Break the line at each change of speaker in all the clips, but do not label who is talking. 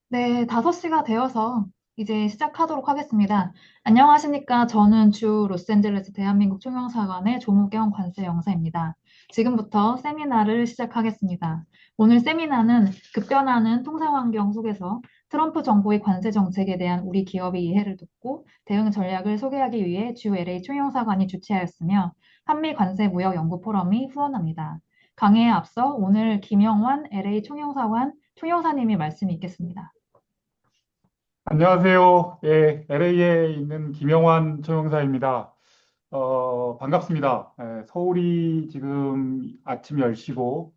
네, 5시가 되어서 이제 시작하도록 하겠습니다. 안녕하십니까. 저는 주 로스앤젤레스 대한민국 총영사관의 조무경 관세영사입니다. 지금부터 세미나를 시작하겠습니다. 오늘 세미나는 급변하는 통상환경 속에서 트럼프 정부의 관세 정책에 대한 우리 기업의 이해를 돕고 대응 전략을 소개하기 위해 주 LA 총영사관이 주최하였으며 한미 관세 무역 연구 포럼이 후원합니다. 강의에 앞서 오늘 김영환 LA 총영사관 총영사님이 말씀이 있겠습니다.
안녕하세요. 예, LA에 있는 김영환 총영사입니다. 반갑습니다. 서울이 지금 아침 10시고,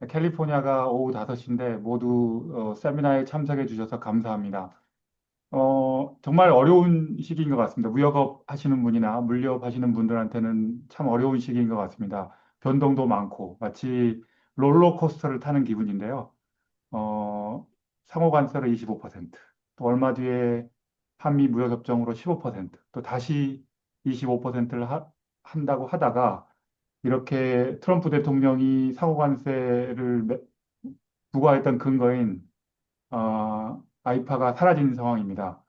캘리포니아가 오후 5시인데, 모두 세미나에 참석해 주셔서 감사합니다. 정말 어려운 시기인 것 같습니다. 무역업 하시는 분이나 물류업 하시는 분들한테는 참 어려운 시기인 것 같습니다. 변동도 많고, 마치 롤러코스터를 타는 기분인데요. 어, 상호 관세로 25%, 또 얼마 뒤에 한미 무역협정으로 15%, 또 다시 25%를 한다고 하다가 이렇게 트럼프 대통령이 상호 관세를 부과했던 근거인 아이파가 사라진 상황입니다.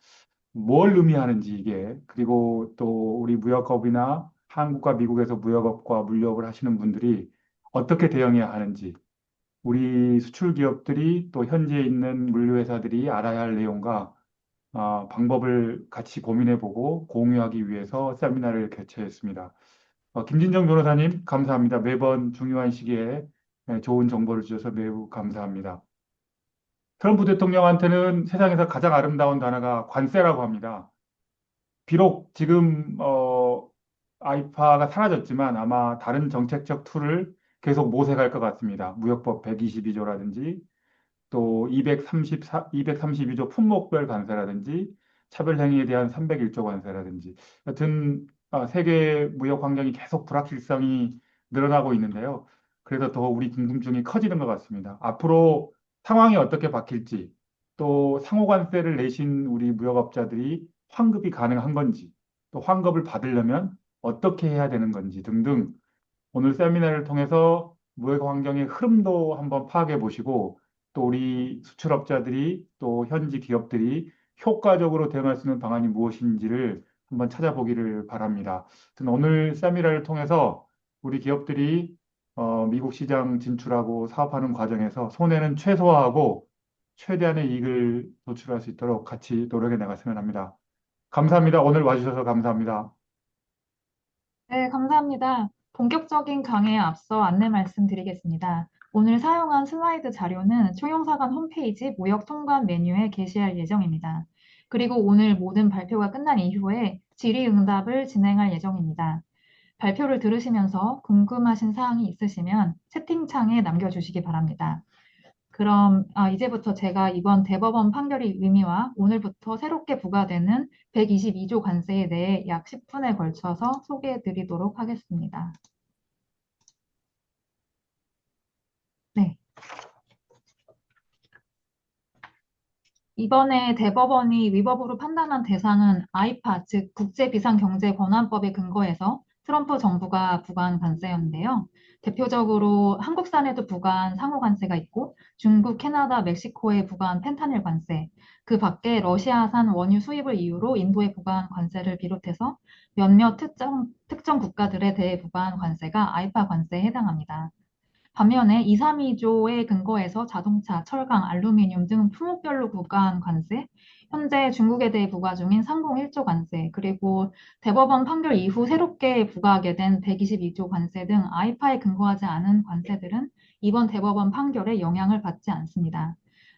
뭘 의미하는지 이게, 그리고 또 우리 무역업이나 한국과 미국에서 무역업과 물류업을 하시는 분들이 어떻게 대응해야 하는지, 우리 수출 기업들이 또 현지에 있는 물류회사들이 알아야 할 내용과 방법을 같이 고민해보고 공유하기 위해서 세미나를 개최했습니다. 김진정 변호사님, 감사합니다. 매번 중요한 시기에 좋은 정보를 주셔서 매우 감사합니다. 트럼프 대통령한테는 세상에서 가장 아름다운 단어가 관세라고 합니다. 비록 지금 아이파가 사라졌지만 아마 다른 정책적 툴을 계속 모색할 것 같습니다. 무역법 122조라든지 또 232조 품목별 관세라든지 차별행위에 대한 301조 관세라든지 여튼 세계 무역 환경이 계속 불확실성이 늘어나고 있는데요. 그래서 더 우리 궁금증이 커지는 것 같습니다. 앞으로 상황이 어떻게 바뀔지, 또 상호 관세를 내신 우리 무역업자들이 환급이 가능한 건지, 또 환급을 받으려면 어떻게 해야 되는 건지 등등 오늘 세미나를 통해서 무역 환경의 흐름도 한번 파악해 보시고 또 우리 수출업자들이 또 현지 기업들이 효과적으로 대응할 수 있는 방안이 무엇인지를 한번 찾아보기를 바랍니다. 하여튼 오늘 세미나를 통해서 우리 기업들이 미국 시장 진출하고 사업하는 과정에서 손해는 최소화하고 최대한의 이익을 도출할 수 있도록 같이 노력해 나갔으면 합니다. 감사합니다. 오늘 와주셔서 감사합니다.
네, 감사합니다. 본격적인 강의에 앞서 안내 말씀드리겠습니다. 오늘 사용한 슬라이드 자료는 총영사관 홈페이지 무역 통관 메뉴에 게시할 예정입니다. 그리고 오늘 모든 발표가 끝난 이후에 질의응답을 진행할 예정입니다. 발표를 들으시면서 궁금하신 사항이 있으시면 채팅창에 남겨주시기 바랍니다. 그럼 이제부터 제가 이번 대법원 판결의 의미와 오늘부터 새롭게 부과되는 122조 관세에 대해 약 10분에 걸쳐서 소개해 드리도록 하겠습니다. 네. 이번에 대법원이 위법으로 판단한 대상은 아이파, 즉 국제비상경제권한법에 근거해서 트럼프 정부가 부과한 관세였는데요. 대표적으로 한국산에도 부과한 상호관세가 있고 중국, 캐나다, 멕시코에 부과한 펜타닐 관세, 그 밖에 러시아산 원유 수입을 이유로 인도에 부과한 관세를 비롯해서 몇몇 특정 국가들에 대해 부과한 관세가 아이파 관세에 해당합니다. 반면에 232조에 근거해서 자동차, 철강, 알루미늄 등 품목별로 부과한 관세, 현재 중국에 대해 부과 중인 상공 1조 관세, 그리고 대법원 판결 이후 새롭게 부과하게 된 122조 관세 등 아이파에 근거하지 않은 관세들은 이번 대법원 판결에 영향을 받지 않습니다.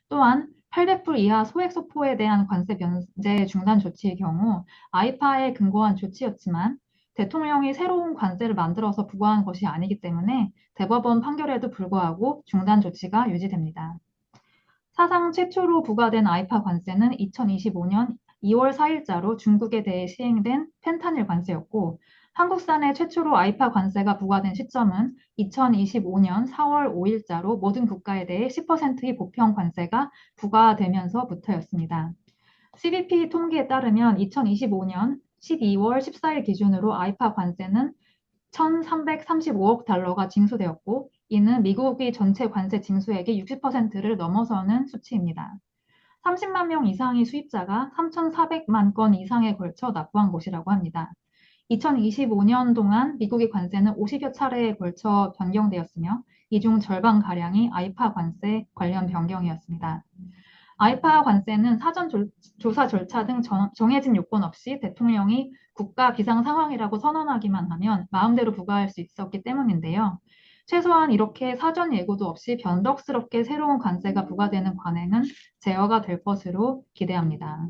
또한 800불 이하 소액 소포에 대한 관세 면제 중단 조치의 경우 아이파에 근거한 조치였지만 대통령이 새로운 관세를 만들어서 부과한 것이 아니기 때문에 대법원 판결에도 불구하고 중단 조치가 유지됩니다. 사상 최초로 부과된 아이파 관세는 2025년 2월 4일자로 중국에 대해 시행된 펜타닐 관세였고 한국산에 최초로 아이파 관세가 부과된 시점은 2025년 4월 5일자로 모든 국가에 대해 10%의 보편 관세가 부과되면서부터였습니다. CBP 통계에 따르면 2025년 12월 14일 기준으로 아이파 관세는 1,335억 달러가 징수되었고, 이는 미국의 전체 관세 징수액의 60%를 넘어서는 수치입니다. 30만 명 이상의 수입자가 3,400만 건 이상에 걸쳐 납부한 것이라고 합니다. 2025년 동안 미국의 관세는 50여 차례에 걸쳐 변경되었으며 이 중 절반가량이 아이파 관세 관련 변경이었습니다. 아이파 관세는 사전 조사 절차 등 정해진 요건 없이 대통령이 국가 비상 상황이라고 선언하기만 하면 마음대로 부과할 수 있었기 때문인데요. 최소한 이렇게 사전 예고도 없이 변덕스럽게 새로운 관세가 부과되는 관행은 제어가 될 것으로 기대합니다.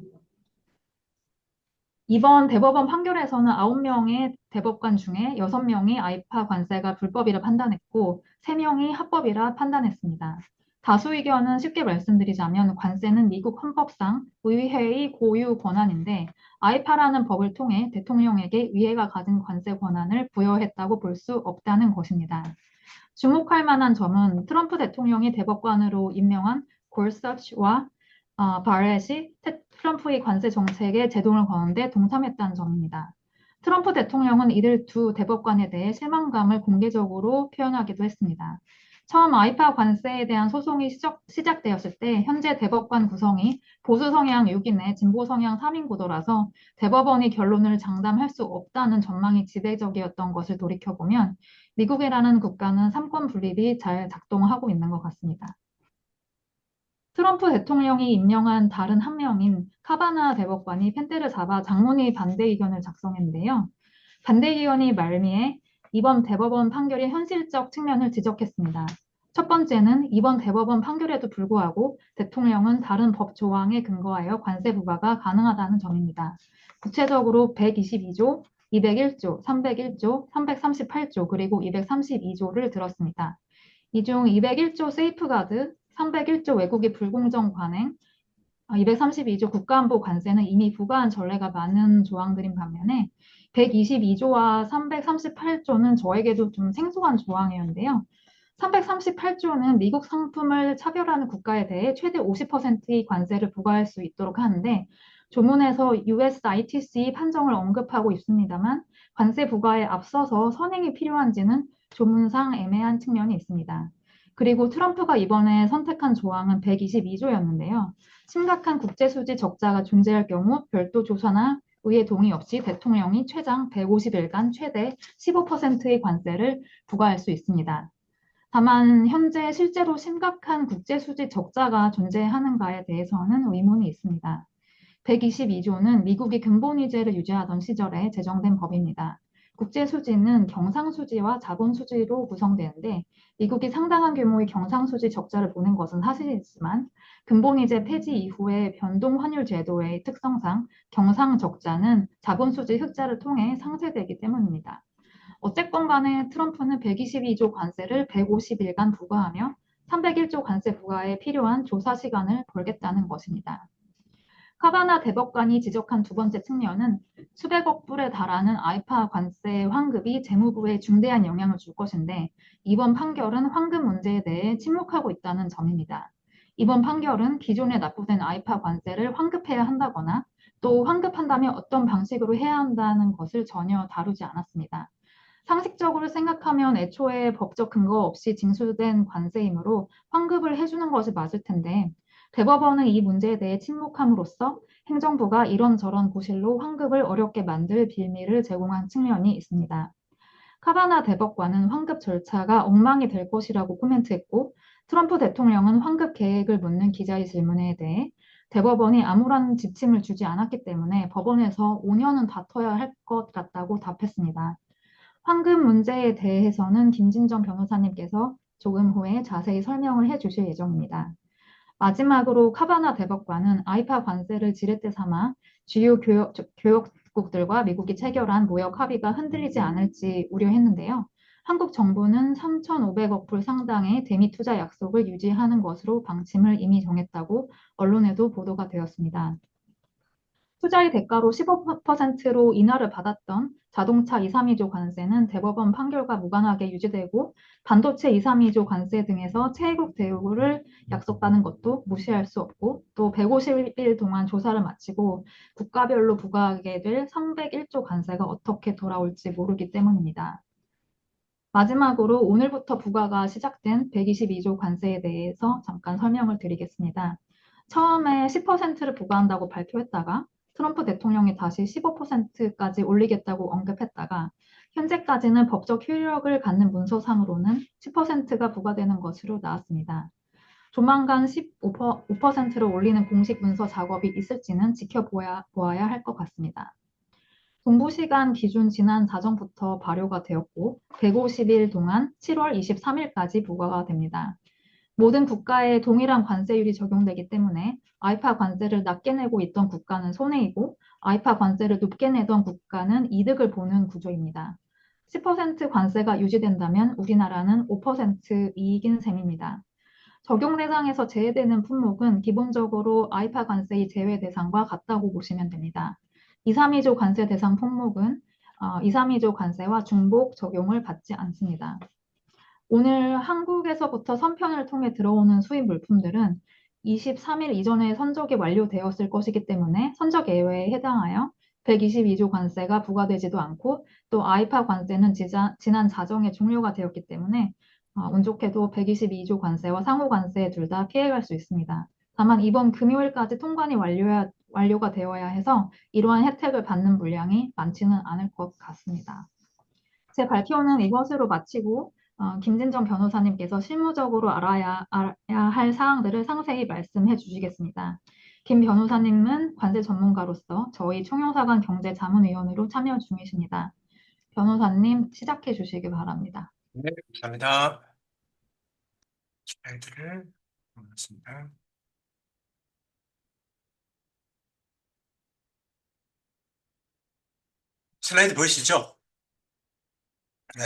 이번 대법원 판결에서는 9명의 대법관 중에 6명이 아이파 관세가 불법이라 판단했고 3명이 합법이라 판단했습니다. 다수 의견은 쉽게 말씀드리자면 관세는 미국 헌법상 의회의 고유 권한인데 아이파라는 법을 통해 대통령에게 의회가 가진 관세 권한을 부여했다고 볼 수 없다는 것입니다. 주목할 만한 점은 트럼프 대통령이 대법관으로 임명한 골서치와 바렛이 트럼프의 관세 정책에 제동을 거는데 동참했다는 점입니다. 트럼프 대통령은 이들 두 대법관에 대해 실망감을 공개적으로 표현하기도 했습니다. 처음 아이파 관세에 대한 소송이 시작되었을 때 현재 대법관 구성이 보수 성향 6인에 진보 성향 3인 구도라서 대법원이 결론을 장담할 수 없다는 전망이 지배적이었던 것을 돌이켜보면 미국이라는 국가는 삼권 분립이 잘 작동하고 있는 것 같습니다. 트럼프 대통령이 임명한 다른 한 명인 카바나 대법관이 펜대를 잡아 장문의 반대 의견을 작성했는데요. 반대 의견이 말미에 이번 대법원 판결의 현실적 측면을 지적했습니다. 첫 번째는 이번 대법원 판결에도 불구하고 대통령은 다른 법 조항에 근거하여 관세 부과가 가능하다는 점입니다. 구체적으로 122조, 201조, 301조, 338조, 그리고 232조를 들었습니다. 이 중 201조 세이프가드, 301조 외국의 불공정 관행, 232조 국가안보 관세는 이미 부과한 전례가 많은 조항들인 반면에 122조와 338조는 저에게도 좀 생소한 조항이었는데요. 338조는 미국 상품을 차별하는 국가에 대해 최대 50%의 관세를 부과할 수 있도록 하는데 조문에서 USITC 판정을 언급하고 있습니다만 관세 부과에 앞서서 선행이 필요한지는 조문상 애매한 측면이 있습니다. 그리고 트럼프가 이번에 선택한 조항은 122조였는데요. 심각한 국제수지 적자가 존재할 경우 별도 조사나 의회 동의 없이 대통령이 최장 150일간 최대 15%의 관세를 부과할 수 있습니다. 다만 현재 실제로 심각한 국제수지 적자가 존재하는가에 대해서는 의문이 있습니다. 122조는 미국이 근본위제를 유지하던 시절에 제정된 법입니다. 국제수지는 경상수지와 자본수지로 구성되는데 미국이 상당한 규모의 경상수지 적자를 보는 것은 사실이지만 근본위제 폐지 이후의 변동환율 제도의 특성상 경상적자는 자본수지 흑자를 통해 상쇄되기 때문입니다. 어쨌건 간에 트럼프는 122조 관세를 150일간 부과하며 301조 관세 부과에 필요한 조사 시간을 벌겠다는 것입니다. 카바나 대법관이 지적한 두 번째 측면은 수백억 불에 달하는 아이파 관세 환급이 재무부에 중대한 영향을 줄 것인데 이번 판결은 환급 문제에 대해 침묵하고 있다는 점입니다. 이번 판결은 기존에 납부된 아이파 관세를 환급해야 한다거나 또 환급한다면 어떤 방식으로 해야 한다는 것을 전혀 다루지 않았습니다. 상식적으로 생각하면 애초에 법적 근거 없이 징수된 관세이므로 환급을 해주는 것이 맞을 텐데 대법원은 이 문제에 대해 침묵함으로써 행정부가 이런저런 구실로 환급을 어렵게 만들 빌미를 제공한 측면이 있습니다. 카바나 대법관은 환급 절차가 엉망이 될 것이라고 코멘트했고 트럼프 대통령은 환급 계획을 묻는 기자의 질문에 대해 대법원이 아무런 지침을 주지 않았기 때문에 법원에서 5년은 다퉈야 할 것 같다고 답했습니다. 환급 문제에 대해서는 김진정 변호사님께서 조금 후에 자세히 설명을 해주실 예정입니다. 마지막으로 카바나 대법관은 아이파 관세를 지렛대 삼아 주요 교역국들과 미국이 체결한 무역 합의가 흔들리지 않을지 우려했는데요. 한국 정부는 3,500억 불 상당의 대미 투자 약속을 유지하는 것으로 방침을 이미 정했다고 언론에도 보도가 되었습니다. 투자의 대가로 15%로 인하를 받았던 자동차 2, 3위조 관세는 대법원 판결과 무관하게 유지되고 반도체 2, 3위조 관세 등에서 최애국 대우를 약속받는 것도 무시할 수 없고 또 150일 동안 조사를 마치고 국가별로 부과하게 될 301조 관세가 어떻게 돌아올지 모르기 때문입니다. 마지막으로 오늘부터 부과가 시작된 122조 관세에 대해서 잠깐 설명을 드리겠습니다. 처음에 10%를 부과한다고 발표했다가 트럼프 대통령이 다시 15%까지 올리겠다고 언급했다가 현재까지는 법적 효력을 갖는 문서상으로는 10%가 부과되는 것으로 나왔습니다. 조만간 15%로 올리는 공식 문서 작업이 있을지는 지켜보아야 할 것 같습니다. 공부시간 기준 지난 자정부터 발효가 되었고 150일 동안 7월 23일까지 부과가 됩니다. 모든 국가에 동일한 관세율이 적용되기 때문에 아이파 관세를 낮게 내고 있던 국가는 손해이고 아이파 관세를 높게 내던 국가는 이득을 보는 구조입니다. 10% 관세가 유지된다면 우리나라는 5% 이익인 셈입니다. 적용 대상에서 제외되는 품목은 기본적으로 아이파 관세의 제외 대상과 같다고 보시면 됩니다. 2, 3위조 관세 대상 품목은 2, 3위조 관세와 중복 적용을 받지 않습니다. 오늘 한국에서부터 선편을 통해 들어오는 수입 물품들은 23일 이전에 선적이 완료되었을 것이기 때문에 선적 예외에 해당하여 122조 관세가 부과되지도 않고 또 아이파 관세는 지난 자정에 종료가 되었기 때문에 운 좋게도 122조 관세와 상호 관세 둘 다 피해갈 수 있습니다. 다만 이번 금요일까지 통관이 완료가 되어야 해서 이러한 혜택을 받는 물량이 많지는 않을 것 같습니다. 제 발표는 이것으로 마치고 김진정 변호사님께서 실무적으로 알아야 할 사항들을 상세히 말씀해 주시겠습니다. 김 변호사님은 관세 전문가로서 저희 총영사관 경제자문위원으로 참여 중이십니다. 변호사님 시작해 주시기 바랍니다.
네, 감사합니다. 슬라이드를 보겠습니다. 슬라이드 보이시죠? 네,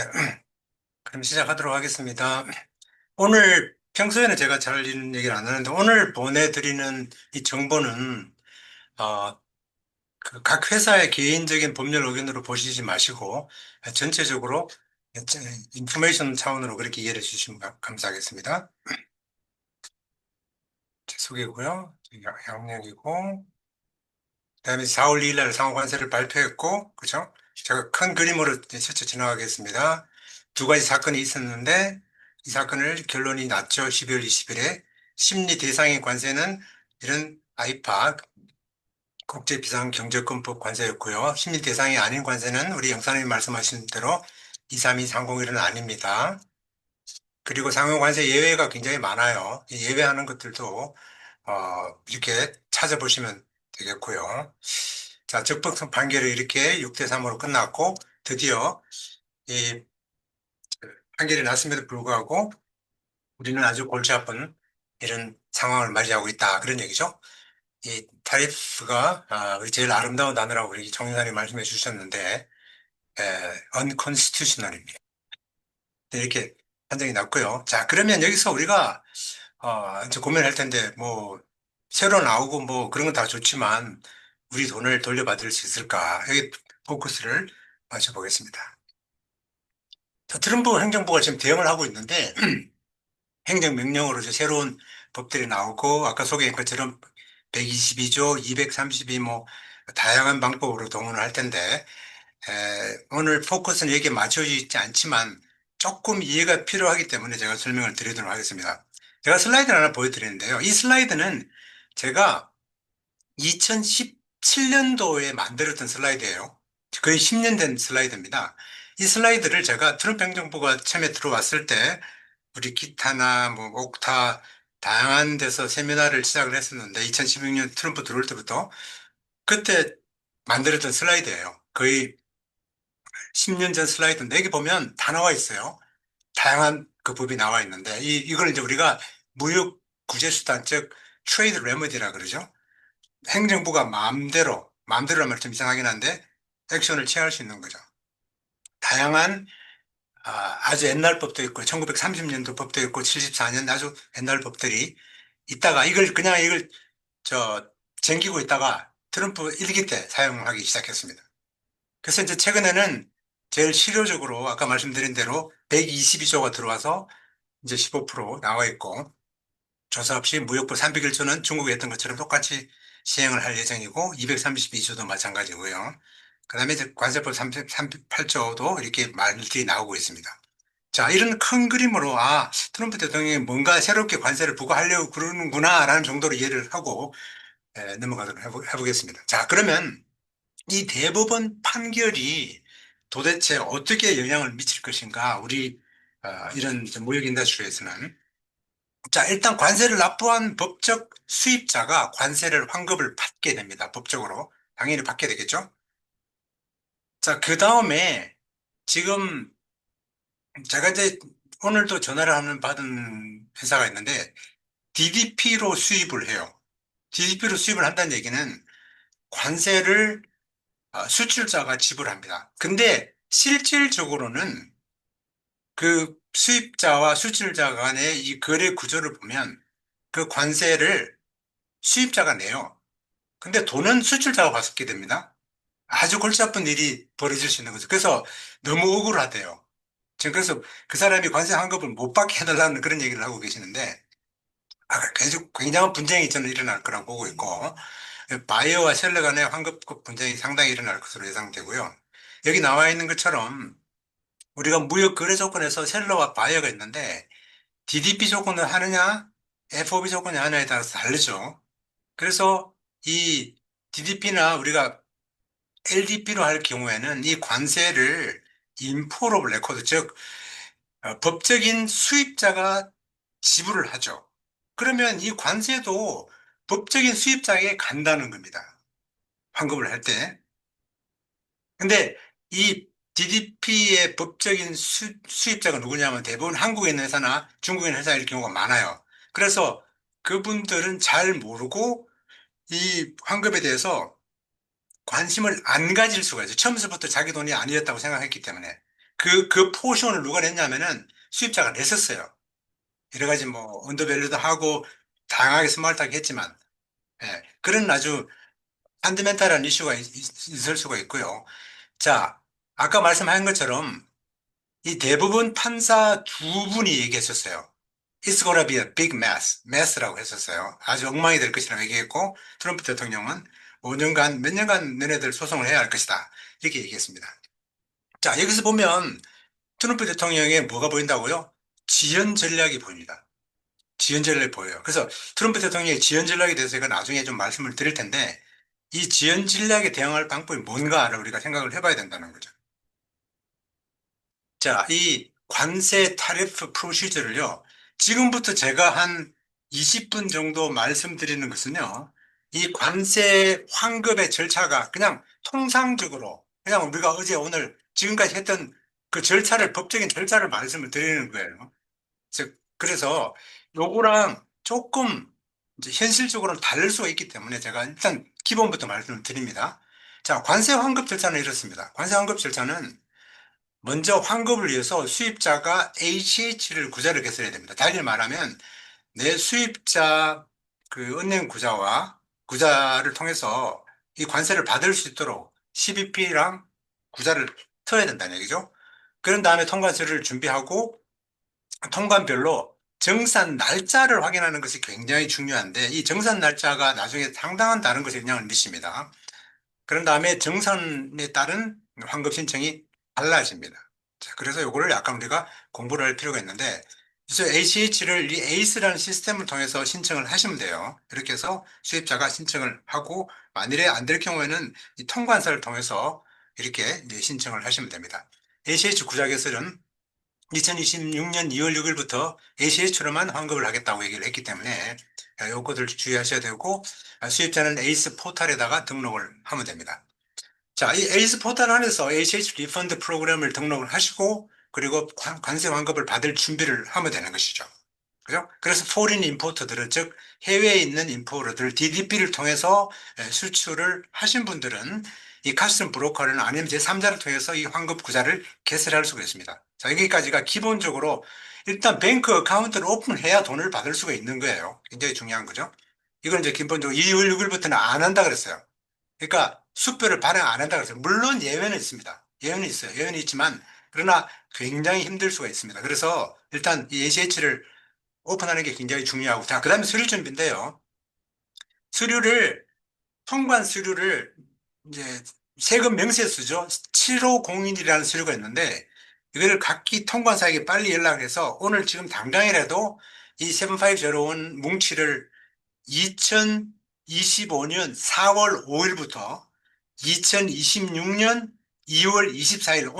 그럼 시작하도록 하겠습니다. 오늘 평소에는 제가 잘 이런 얘기를 안 하는데 오늘 보내드리는 이 정보는 그각 회사의 개인적인 법률 의견으로 보시지 마시고 전체적으로 인포메이션 차원으로 그렇게 이해해 주시면 감사하겠습니다. 제 소개고요. 양력이고 그다음에 4월 2일 날 상호관세를 발표했고, 그죠? 제가 큰 그림으로 스쳐 지나가겠습니다. 두 가지 사건이 있었는데, 이 사건을 결론이 났죠. 12월 20일에. 심리 대상의 관세는 이런 아이파, 국제비상경제권법 관세였고요. 심리 대상이 아닌 관세는 우리 영사님이 말씀하신 대로 23230일은 아닙니다. 그리고 상호관세 예외가 굉장히 많아요. 이 예외하는 것들도 이렇게 찾아보시면 되겠고요. 자, 적법성 판결이 이렇게 6대 3으로 끝났고 드디어 이 판결이 났음에도 불구하고 우리는 아주 골치 아픈 이런 상황을 맞이하고 있다. 그런 얘기죠. 이 타리프가 우리 제일 아름다운 단어라고 우리 정의사님 말씀해 주셨는데 unconstitutional입니다. 이렇게 판정이 났고요. 자, 그러면 여기서 우리가 이제 고민할 텐데, 뭐, 새로 나오고 뭐 그런 건 다 좋지만, 우리 돈을 돌려받을 수 있을까? 여기 포커스를 맞춰보겠습니다. 자, 트럼프 행정부가 지금 대응을 하고 있는데, 행정명령으로 이제 새로운 법들이 나오고, 아까 소개한 것처럼 122조, 232 뭐, 다양한 방법으로 동원을 할 텐데, 오늘 포커스는 여기에 맞춰져 있지 않지만 조금 이해가 필요하기 때문에 제가 설명을 드리도록 하겠습니다. 제가 슬라이드를 하나 보여드리는데요. 이 슬라이드는 제가 2017년도에 만들었던 슬라이드예요. 거의 10년 된 슬라이드입니다. 이 슬라이드를 제가 트럼프 행정부가 처음에 들어왔을 때 우리 기타나 뭐 옥타 다양한 데서 세미나를 시작을 했었는데 2016년 트럼프 들어올 때부터 그때 만들었던 슬라이드예요. 거의 10년 전 슬라이드인데 여기 보면 다 나와 있어요. 다양한 그 법이 나와 있는데 이걸 이제 우리가 무역 구제 수단 즉 트레이드 레머디라 그러죠. 행정부가 마음대로라면 좀 이상하긴 한데 액션을 취할 수 있는 거죠. 다양한 아주 옛날 법도 있고 1930년도 법도 있고 74년 아주 옛날 법들이 있다가 이걸 저 쟁기고 있다가 트럼프 1기 때 사용하기 시작했습니다. 그래서 이제 최근에는 제일 실효적으로 아까 말씀드린 대로 122조가 들어와서 이제 15% 나와 있고 조사 없이 무역부 301조는 중국에 했던 것처럼 똑같이 시행을 할 예정이고 232조도 마찬가지고요. 그다음에 이제 관세법 38조도 이렇게 말들이 나오고 있습니다. 자, 이런 큰 그림으로, 트럼프 대통령이 뭔가 새롭게 관세를 부과하려고 그러는구나라는 정도로 이해를 하고, 넘어가도록 해보겠습니다. 자, 그러면 이 대법원 판결이 도대체 어떻게 영향을 미칠 것인가, 우리, 이런 무역 인더스트리에서는. 자, 일단 관세를 납부한 법적 수입자가 관세를 환급을 받게 됩니다. 법적으로. 당연히 받게 되겠죠? 자, 그 다음에 지금 제가 이제 오늘도 전화를 받은 회사가 있는데 DDP로 수입을 해요. DDP로 수입을 한다는 얘기는 관세를 수출자가 지불합니다. 근데 실질적으로는 그 수입자와 수출자 간의 이 거래 구조를 보면 그 관세를 수입자가 내요. 근데 돈은 수출자가 받게 됩니다. 아주 골치 아픈 일이 벌어질 수 있는 거죠. 그래서 너무 억울하대요. 지금 그래서 그 사람이 관세 환급을 못 받게 해달라는 그런 얘기를 하고 계시는데, 계속 굉장한 분쟁이 저는 일어날 거라고 보고 있고, 바이어와 셀러 간의 환급 분쟁이 상당히 일어날 것으로 예상되고요. 여기 나와 있는 것처럼 우리가 무역 거래 조건에서 셀러와 바이어가 있는데, DDP 조건을 하느냐, FOB 조건을 하느냐에 따라서 다르죠. 그래서 이 DDP나 우리가 LDP로 할 경우에는 이 관세를 인포로 레코드, 즉 법적인 수입자가 지불을 하죠. 그러면 이 관세도 법적인 수입자에게 간다는 겁니다. 환급을 할 때. 근데 이 DDP의 법적인 수입자가 누구냐면 대부분 한국에 있는 회사나 중국에 있는 회사일 경우가 많아요. 그래서 그분들은 잘 모르고 이 환급에 대해서 관심을 안 가질 수가 있어요. 처음부터 자기 돈이 아니었다고 생각했기 때문에. 그 포션을 누가 냈냐면은 수입자가 냈었어요. 여러 가지 뭐 언더밸류도 하고 다양하게 스마트하게 했지만, 그런 아주 판드멘탈한 이슈가 있을 수가 있고요. 자, 아까 말씀하신 것처럼 이 대부분 판사 두 분이 얘기했었어요. It's gonna be a big mess, mess라고 했었어요. 아주 엉망이 될 것이라고 얘기했고, 트럼프 대통령은 5년간, 몇 년간 너네들 소송을 해야 할 것이다. 이렇게 얘기했습니다. 자, 여기서 보면 트럼프 대통령의 뭐가 보인다고요? 지연 전략이 보입니다. 지연 전략이 보여요. 그래서 트럼프 대통령의 지연 전략에 대해서 제가 나중에 좀 말씀을 드릴 텐데, 이 지연 전략에 대응할 방법이 뭔가를 우리가 생각을 해봐야 된다는 거죠. 자, 이 관세 타리프 프로시저를요, 지금부터 제가 한 20분 정도 말씀드리는 것은요, 이 관세 환급의 절차가 그냥 통상적으로, 그냥 우리가 어제 오늘 지금까지 했던 그 절차를, 법적인 절차를 말씀을 드리는 거예요. 그래서 요거랑 조금 이제 현실적으로는 다를 수가 있기 때문에 제가 일단 기본부터 말씀을 드립니다. 자, 관세 환급 절차는 이렇습니다. 관세 환급 절차는 먼저 환급을 위해서 수입자가 ACH를 구자를 개설해야 됩니다. 달리 말하면 내 수입자 그 은행 구자를 통해서 이 관세를 받을 수 있도록 CBP랑 구자를 터야 된다는 얘기죠. 그런 다음에 통관서를 준비하고 통관별로 정산 날짜를 확인하는 것이 굉장히 중요한데 이 정산 날짜가 나중에 상당한 다른 것에 영향을 미칩니다. 그런 다음에 정산에 따른 환급 신청이 달라집니다. 자, 그래서 이거를 약간 우리가 공부를 할 필요가 있는데, 그래서 ACH를 이 에이스라는 시스템을 통해서 신청을 하시면 돼요. 이렇게 해서 수입자가 신청을 하고, 만일에 안 될 경우에는 이 통관사를 통해서 이렇게 이제 신청을 하시면 됩니다. ACH 구자 개설은 2026년 2월 6일부터 ACH로만 환급을 하겠다고 얘기를 했기 때문에 요것을 주의하셔야 되고, 수입자는 에이스 포털에다가 등록을 하면 됩니다. 자, 이 에이스 포털 안에서 ACH 리펀드 프로그램을 등록을 하시고, 그리고 관세 환급을 받을 준비를 하면 되는 것이죠. 그죠? 그래서 포린 임포터들은, 즉, 해외에 있는 임포터들, DDP를 통해서 수출을 하신 분들은 이 카스텀 브로커는 아니면 제3자를 통해서 이 환급 구자를 개설할 수가 있습니다. 자, 여기까지가 기본적으로 일단 뱅크 어카운트를 오픈해야 돈을 받을 수가 있는 거예요. 굉장히 중요한 거죠. 이건 이제 기본적으로 2월 6일부터는 안 한다 그랬어요. 그러니까 수표를 발행 안 한다 그랬어요. 물론 예외는 있습니다. 예외는 있어요. 예외는 있지만 그러나 굉장히 힘들 수가 있습니다. 그래서 일단 이 ACH를 오픈하는 게 굉장히 중요하고, 자, 그 다음에 서류 준비인데요. 서류를, 통관 서류를 이제 세금 명세서죠. 7501이라는 서류가 있는데 이거를 각기 통관사에게 빨리 연락해서 오늘 지금 당장이라도 이 7501 뭉치를 2025년 4월 5일부터 2026년 2월 24일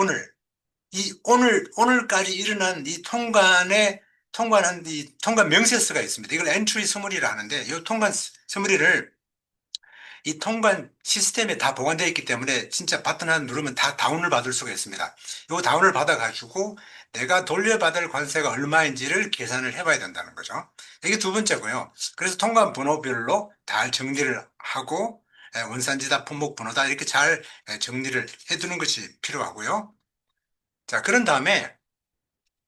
오늘까지 일어난 이 통관한 이 통관 명세서가 있습니다. 이걸 엔트리 서머리라 하는데 이 통관 서머리를 이 통관 시스템에 다 보관되어 있기 때문에 진짜 버튼 하나 누르면 다 다운을 받을 수가 있습니다. 이 다운을 받아가지고 내가 돌려받을 관세가 얼마인지를 계산을 해봐야 된다는 거죠. 이게 두 번째고요. 그래서 통관 번호별로 다 정리를 하고 원산지다, 품목 번호다 이렇게 잘 정리를 해두는 것이 필요하고요. 자, 그런 다음에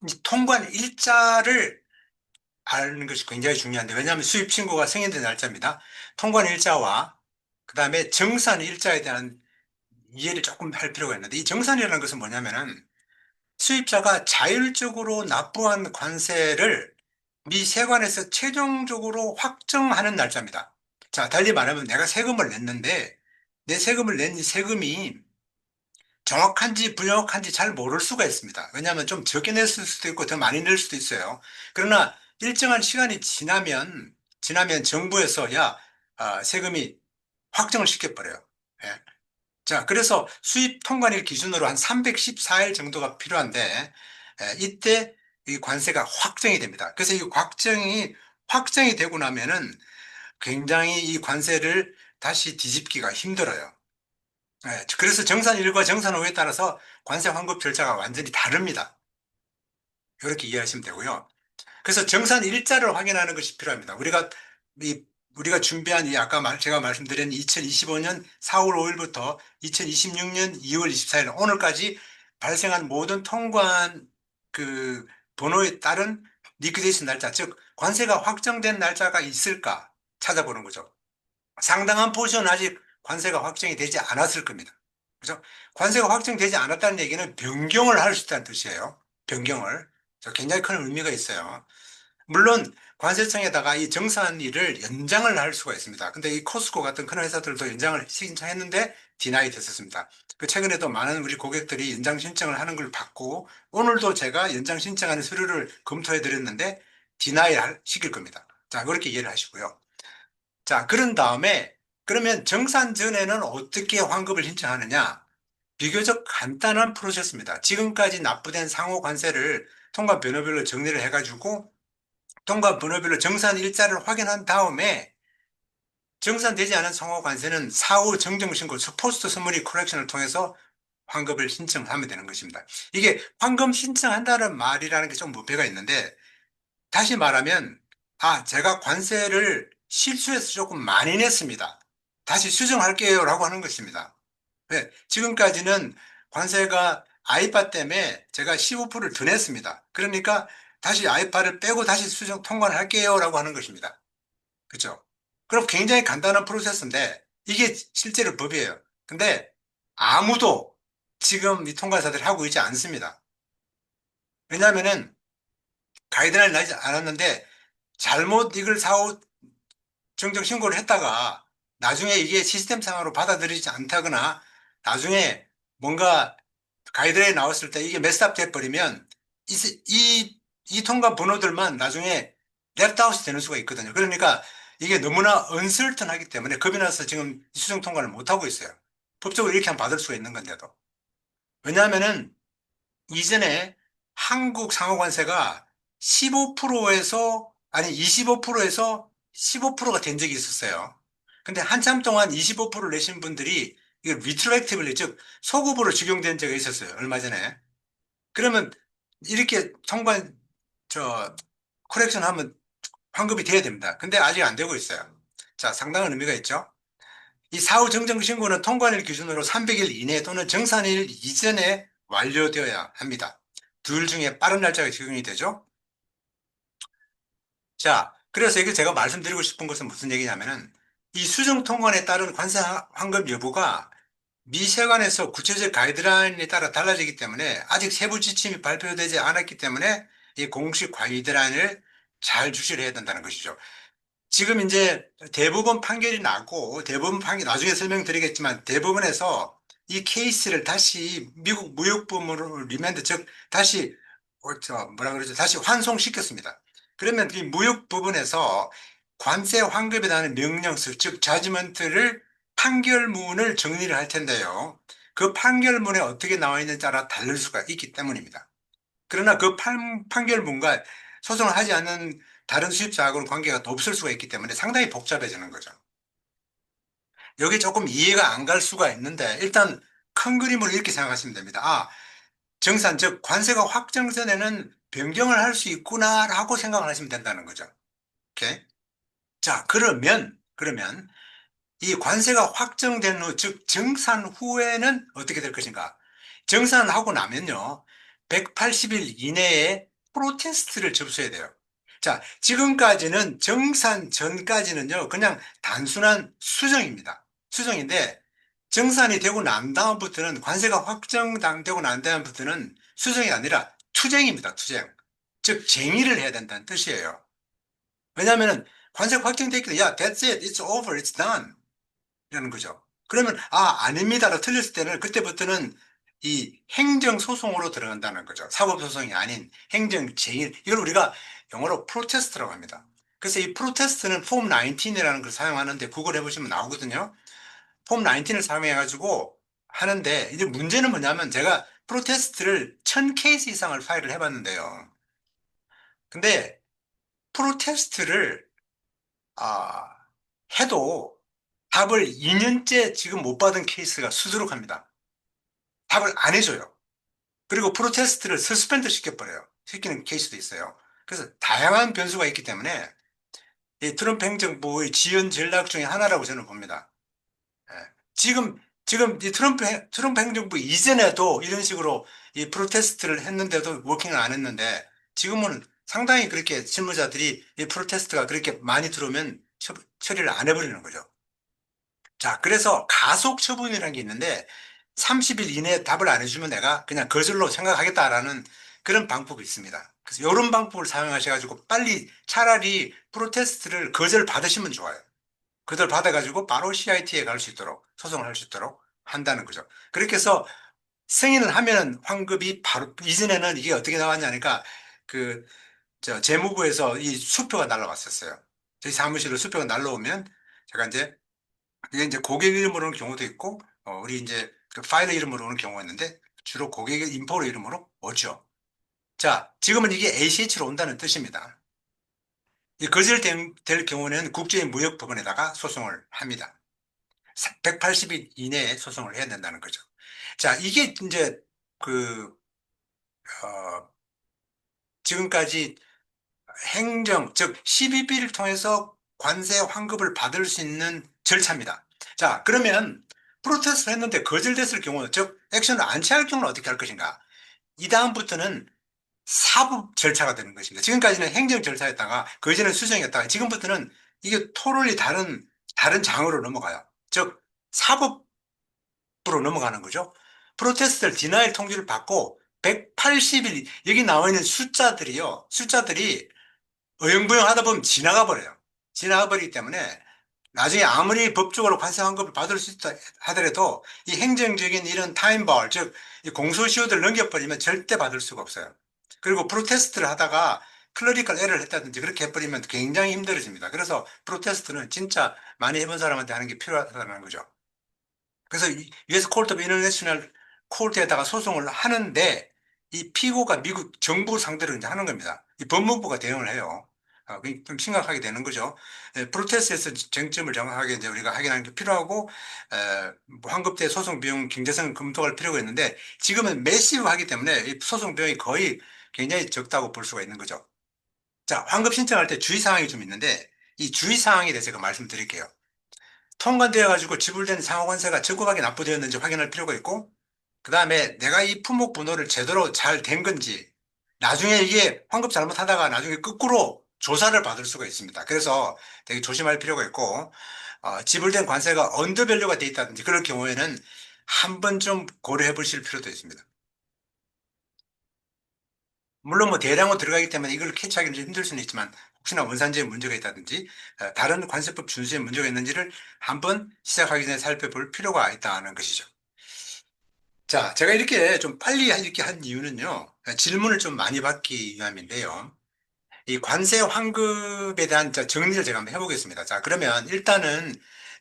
이 통관 일자를 아는 것이 굉장히 중요한데 왜냐하면 수입 신고가 승인된 날짜입니다. 통관 일자와 그 다음에 정산 일자에 대한 이해를 조금 할 필요가 있는데 이 정산이라는 것은 뭐냐면은 수입자가 자율적으로 납부한 관세를 미 세관에서 최종적으로 확정하는 날짜입니다. 자, 달리 말하면 내가 세금을 냈는데 내 세금을 낸 이 세금이 정확한지 불정확한지 잘 모를 수가 있습니다. 왜냐하면 좀 적게 냈을 수도 있고 더 많이 낼 수도 있어요. 그러나 일정한 시간이 지나면 정부에서 세금이 확정을 시켜버려요. 예. 자, 그래서 수입 통관일 기준으로 한 314일 정도가 필요한데 이때 이 관세가 확정이 됩니다. 그래서 이 확정이 되고 나면은 굉장히 이 관세를 다시 뒤집기가 힘들어요. 그래서 정산일과 정산후에 따라서 관세 환급 절차가 완전히 다릅니다. 이렇게 이해하시면 되고요. 그래서 정산 일자를 확인하는 것이 필요합니다. 우리가 준비한 제가 말씀드린 2025년 4월 5일부터 2026년 2월 24일 오늘까지 발생한 모든 통관 그 번호에 따른 리퀴데이션 날짜, 즉 관세가 확정된 날짜가 있을까 찾아보는 거죠. 상당한 포션은 아직 관세가 확정이 되지 않았을 겁니다. 그죠? 관세가 확정되지 않았다는 얘기는 변경을 할 수 있다는 뜻이에요. 변경을. 굉장히 큰 의미가 있어요. 물론 관세청에다가 이 정산일을 연장을 할 수가 있습니다. 근데 이 코스코 같은 큰 회사들도 연장을 신청했는데 디나이 됐었습니다. 최근에도 많은 우리 고객들이 연장 신청을 하는 걸 봤고 오늘도 제가 연장 신청하는 서류를 검토해 드렸는데 디나이 시킬 겁니다. 자, 그렇게 이해를 하시고요. 자, 그런 다음에 그러면 정산 전에는 어떻게 환급을 신청하느냐? 비교적 간단한 프로세스입니다. 지금까지 납부된 상호 관세를 통관 번호별로 정리를 해가지고 통관 번호별로 정산 일자를 확인한 다음에 정산되지 않은 상호 관세는 사후 정정신고 포스트 서머리 커렉션을 통해서 환급을 신청하면 되는 것입니다. 이게 환급 신청한다는 말이라는 게 좀 무배가 있는데 다시 말하면 제가 관세를 실수해서 조금 많이 냈습니다. 다시 수정할게요 라고 하는 것입니다. 네, 지금까지는 관세가 아이파 때문에 제가 15%를 더 냈습니다. 그러니까 다시 아이파를 빼고 다시 수정 통관을 할게요 라고 하는 것입니다. 그렇죠? 그럼 굉장히 간단한 프로세스인데 이게 실제로 법이에요. 근데 아무도 지금 이 통관사들이 하고 있지 않습니다. 왜냐하면은 가이드라인이 나지 않았는데 잘못 이걸 사후 정정 신고를 했다가 나중에 이게 시스템상으로 받아들이지 않다거나 나중에 뭔가 가이드라인이 나왔을 때 이게 메스업 돼버리면 이 통관 번호들만 나중에 랩다운이 되는 수가 있거든요. 그러니까 이게 너무나 언설턴하기 때문에 겁이 나서 지금 수정 통관을 못하고 있어요. 법적으로 이렇게 하면 받을 수가 있는 건데도. 왜냐하면은 이전에 한국 상호관세가 15%에서 아니 25%에서 15%가 된 적이 있었어요. 근데 한참 동안 25%를 내신 분들이 이거 리트로액티브리 즉 소급으로 적용된 적이 있었어요. 얼마 전에. 그러면 이렇게 통관 코렉션 하면 환급이 돼야 됩니다. 근데 아직 안 되고 있어요. 자, 상당한 의미가 있죠. 이 사후 정정 신고는 통관일 기준으로 300일 이내 또는 정산일 이전에 완료되어야 합니다. 둘 중에 빠른 날짜가 적용이 되죠. 자, 그래서 이게 제가 말씀드리고 싶은 것은 무슨 얘기냐면은 이 수정 통관에 따른 관세 환급 여부가 미 세관에서 구체적 가이드라인에 따라 달라지기 때문에 아직 세부 지침이 발표되지 않았기 때문에 이 공식 가이드라인을 잘 주시를 해야 된다는 것이죠. 지금 이제 대법원 판결이 나고 나중에 설명드리겠지만 대법원에서 이 케이스를 다시 미국 무역법으로 리맨드, 즉 다시 뭐라 그러죠? 다시 환송시켰습니다. 그러면 이 무역법원에서 관세 환급에 대한 명령서, 즉 자지먼트를, 판결문을 정리를 할 텐데요. 그 판결문에 어떻게 나와 있는지 따라 다를 수가 있기 때문입니다. 그러나 그 판결문과 소송을 하지 않는 다른 수입자하고는 관계가 없을 수가 있기 때문에 상당히 복잡해지는 거죠. 여기 조금 이해가 안 갈 수가 있는데, 일단 큰 그림으로 이렇게 생각하시면 됩니다. 정산, 즉 관세가 확정전에는 변경을 할 수 있구나라고 생각을 하시면 된다는 거죠. 오케이? 자, 그러면 이 관세가 확정된 후, 즉 정산 후에는 어떻게 될 것인가? 정산하고 나면요, 180일 이내에 프로테스트를 접수해야 돼요. 자, 지금까지는 정산 전까지는요, 그냥 단순한 수정입니다. 수정인데, 정산이 되고 난 다음부터는, 관세가 확정되고 난 다음부터는 수정이 아니라 투쟁입니다, 투쟁. 즉, 쟁의를 해야 된다는 뜻이에요. 왜냐하면 관세가 확정됐기 때문에, 야, that's it, it's over, it's done. 이라는 거죠. 그러면 아닙니다로 틀렸을 때는 그때부터는 이 행정소송으로 들어간다는 거죠. 사법소송이 아닌 행정쟁의. 이걸 우리가 영어로 프로테스트라고 합니다. 그래서 이 프로테스트는 폼 19이라는 걸 사용하는데, 구글 해보시면 나오거든요. 폼 19을 사용해가지고 하는데, 이제 문제는 뭐냐면, 제가 프로테스트를 1000케이스 이상을 파일을 해봤는데요. 근데 프로테스트를 아, 해도 답을 2년째 지금 못 받은 케이스가 수두룩합니다. 답을 안 해줘요. 그리고 프로테스트를 서스펜드 시켜버려요. 시키는 케이스도 있어요. 그래서 다양한 변수가 있기 때문에 이 트럼프 행정부의 지연 전략 중에 하나라고 저는 봅니다. 예. 지금 이 트럼프 행정부 이전에도 이런 식으로 이 프로테스트를 했는데도 워킹을 안 했는데, 지금은 상당히 그렇게 실무자들이 이 프로테스트가 그렇게 많이 들어오면 처리를 안 해버리는 거죠. 자, 그래서 가속 처분이라는 게 있는데, 30일 이내에 답을 안 해주면 내가 그냥 거절로 생각하겠다라는 그런 방법이 있습니다. 그래서 이런 방법을 사용하셔가지고 빨리 차라리 프로테스트를 거절 받으시면 좋아요. 거절 받아가지고 바로 CIT에 갈 수 있도록, 소송을 할 수 있도록 한다는 거죠. 그렇게 해서 승인을 하면 환급이 바로, 이전에는 이게 어떻게 나왔냐니까, 그, 재무부에서 이 수표가 날라왔었어요. 저희 사무실로 수표가 날라오면 제가 이제, 이게 이제 고객 이름으로 오는 경우도 있고, 우리 이제 그 파일 이름으로 오는 경우가 있는데, 주로 고객의 인포로 이름으로 오죠. 자, 지금은 이게 ACH로 온다는 뜻입니다. 이 거절될 경우는 국제무역법원에다가 소송을 합니다. 180일 이내에 소송을 해야 된다는 거죠. 자, 이게 이제 그, 어, 지금까지 행정, 즉, CBP를 통해서 관세 환급을 받을 수 있는 절차입니다. 자, 그러면 프로테스트를 했는데 거절됐을 경우, 즉, 액션을 안 취할 경우는 어떻게 할 것인가? 이 다음부터는 사법 절차가 되는 것입니다. 지금까지는 행정 절차였다가, 그 전에는 수정이었다가, 지금부터는 이게 토럴리 다른 장으로 넘어가요. 즉, 사법부로 넘어가는 거죠. 프로테스트를 디나일 통지를 받고, 180일, 여기 나와 있는 숫자들이 어영부영 하다 보면 지나가 버려요. 지나가 버리기 때문에 나중에 아무리 법적으로 관세 환급을 받을 수 있다 하더라도 이 행정적인 이런 타임바, 즉, 이 공소시효를 넘겨버리면 절대 받을 수가 없어요. 그리고 프로테스트를 하다가 클러리컬 에러를 했다든지 그렇게 해버리면 굉장히 힘들어집니다. 그래서 프로테스트는 진짜 많이 해본 사람한테 하는 게 필요하다는 거죠. 그래서 US Court of International Court에다가 소송을 하는데, 이 피고가 미국 정부 상대로 이제 하는 겁니다. 이 법무부가 대응을 해요. 좀 심각하게 되는 거죠. 프로테스트에서 쟁점을 정확하게 이제 우리가 확인하는 게 필요하고, 환급대 소송 비용 경제성을 검토할 필요가 있는데, 지금은 매시브하기 때문에 이 소송 비용이 거의 굉장히 적다고 볼 수가 있는 거죠. 자, 환급 신청할 때 주의사항이 좀 있는데, 이 주의사항에 대해서 제가 말씀드릴게요. 통관되어 가지고 지불된 상호관세가 적법하게 납부되었는지 확인할 필요가 있고, 그 다음에 내가 이 품목 번호를 제대로 잘 된 건지, 나중에 이게 환급 잘못하다가 나중에 거꾸로 조사를 받을 수가 있습니다. 그래서 되게 조심할 필요가 있고, 지불된 관세가 언더밸류가 돼 있다든지 그럴 경우에는 한번 좀 고려해 보실 필요도 있습니다. 물론 뭐 대량으로 들어가기 때문에 이걸 캐치하기는 좀 힘들 수는 있지만, 혹시나 원산지에 문제가 있다든지 다른 관세법 준수에 문제가 있는지를 한번 시작하기 전에 살펴볼 필요가 있다는 것이죠. 자, 제가 이렇게 좀 빨리 이렇게 한 이유는요. 질문을 좀 많이 받기 위함인데요. 이 관세 환급에 대한 정리를 제가 한번 해보겠습니다. 자, 그러면 일단은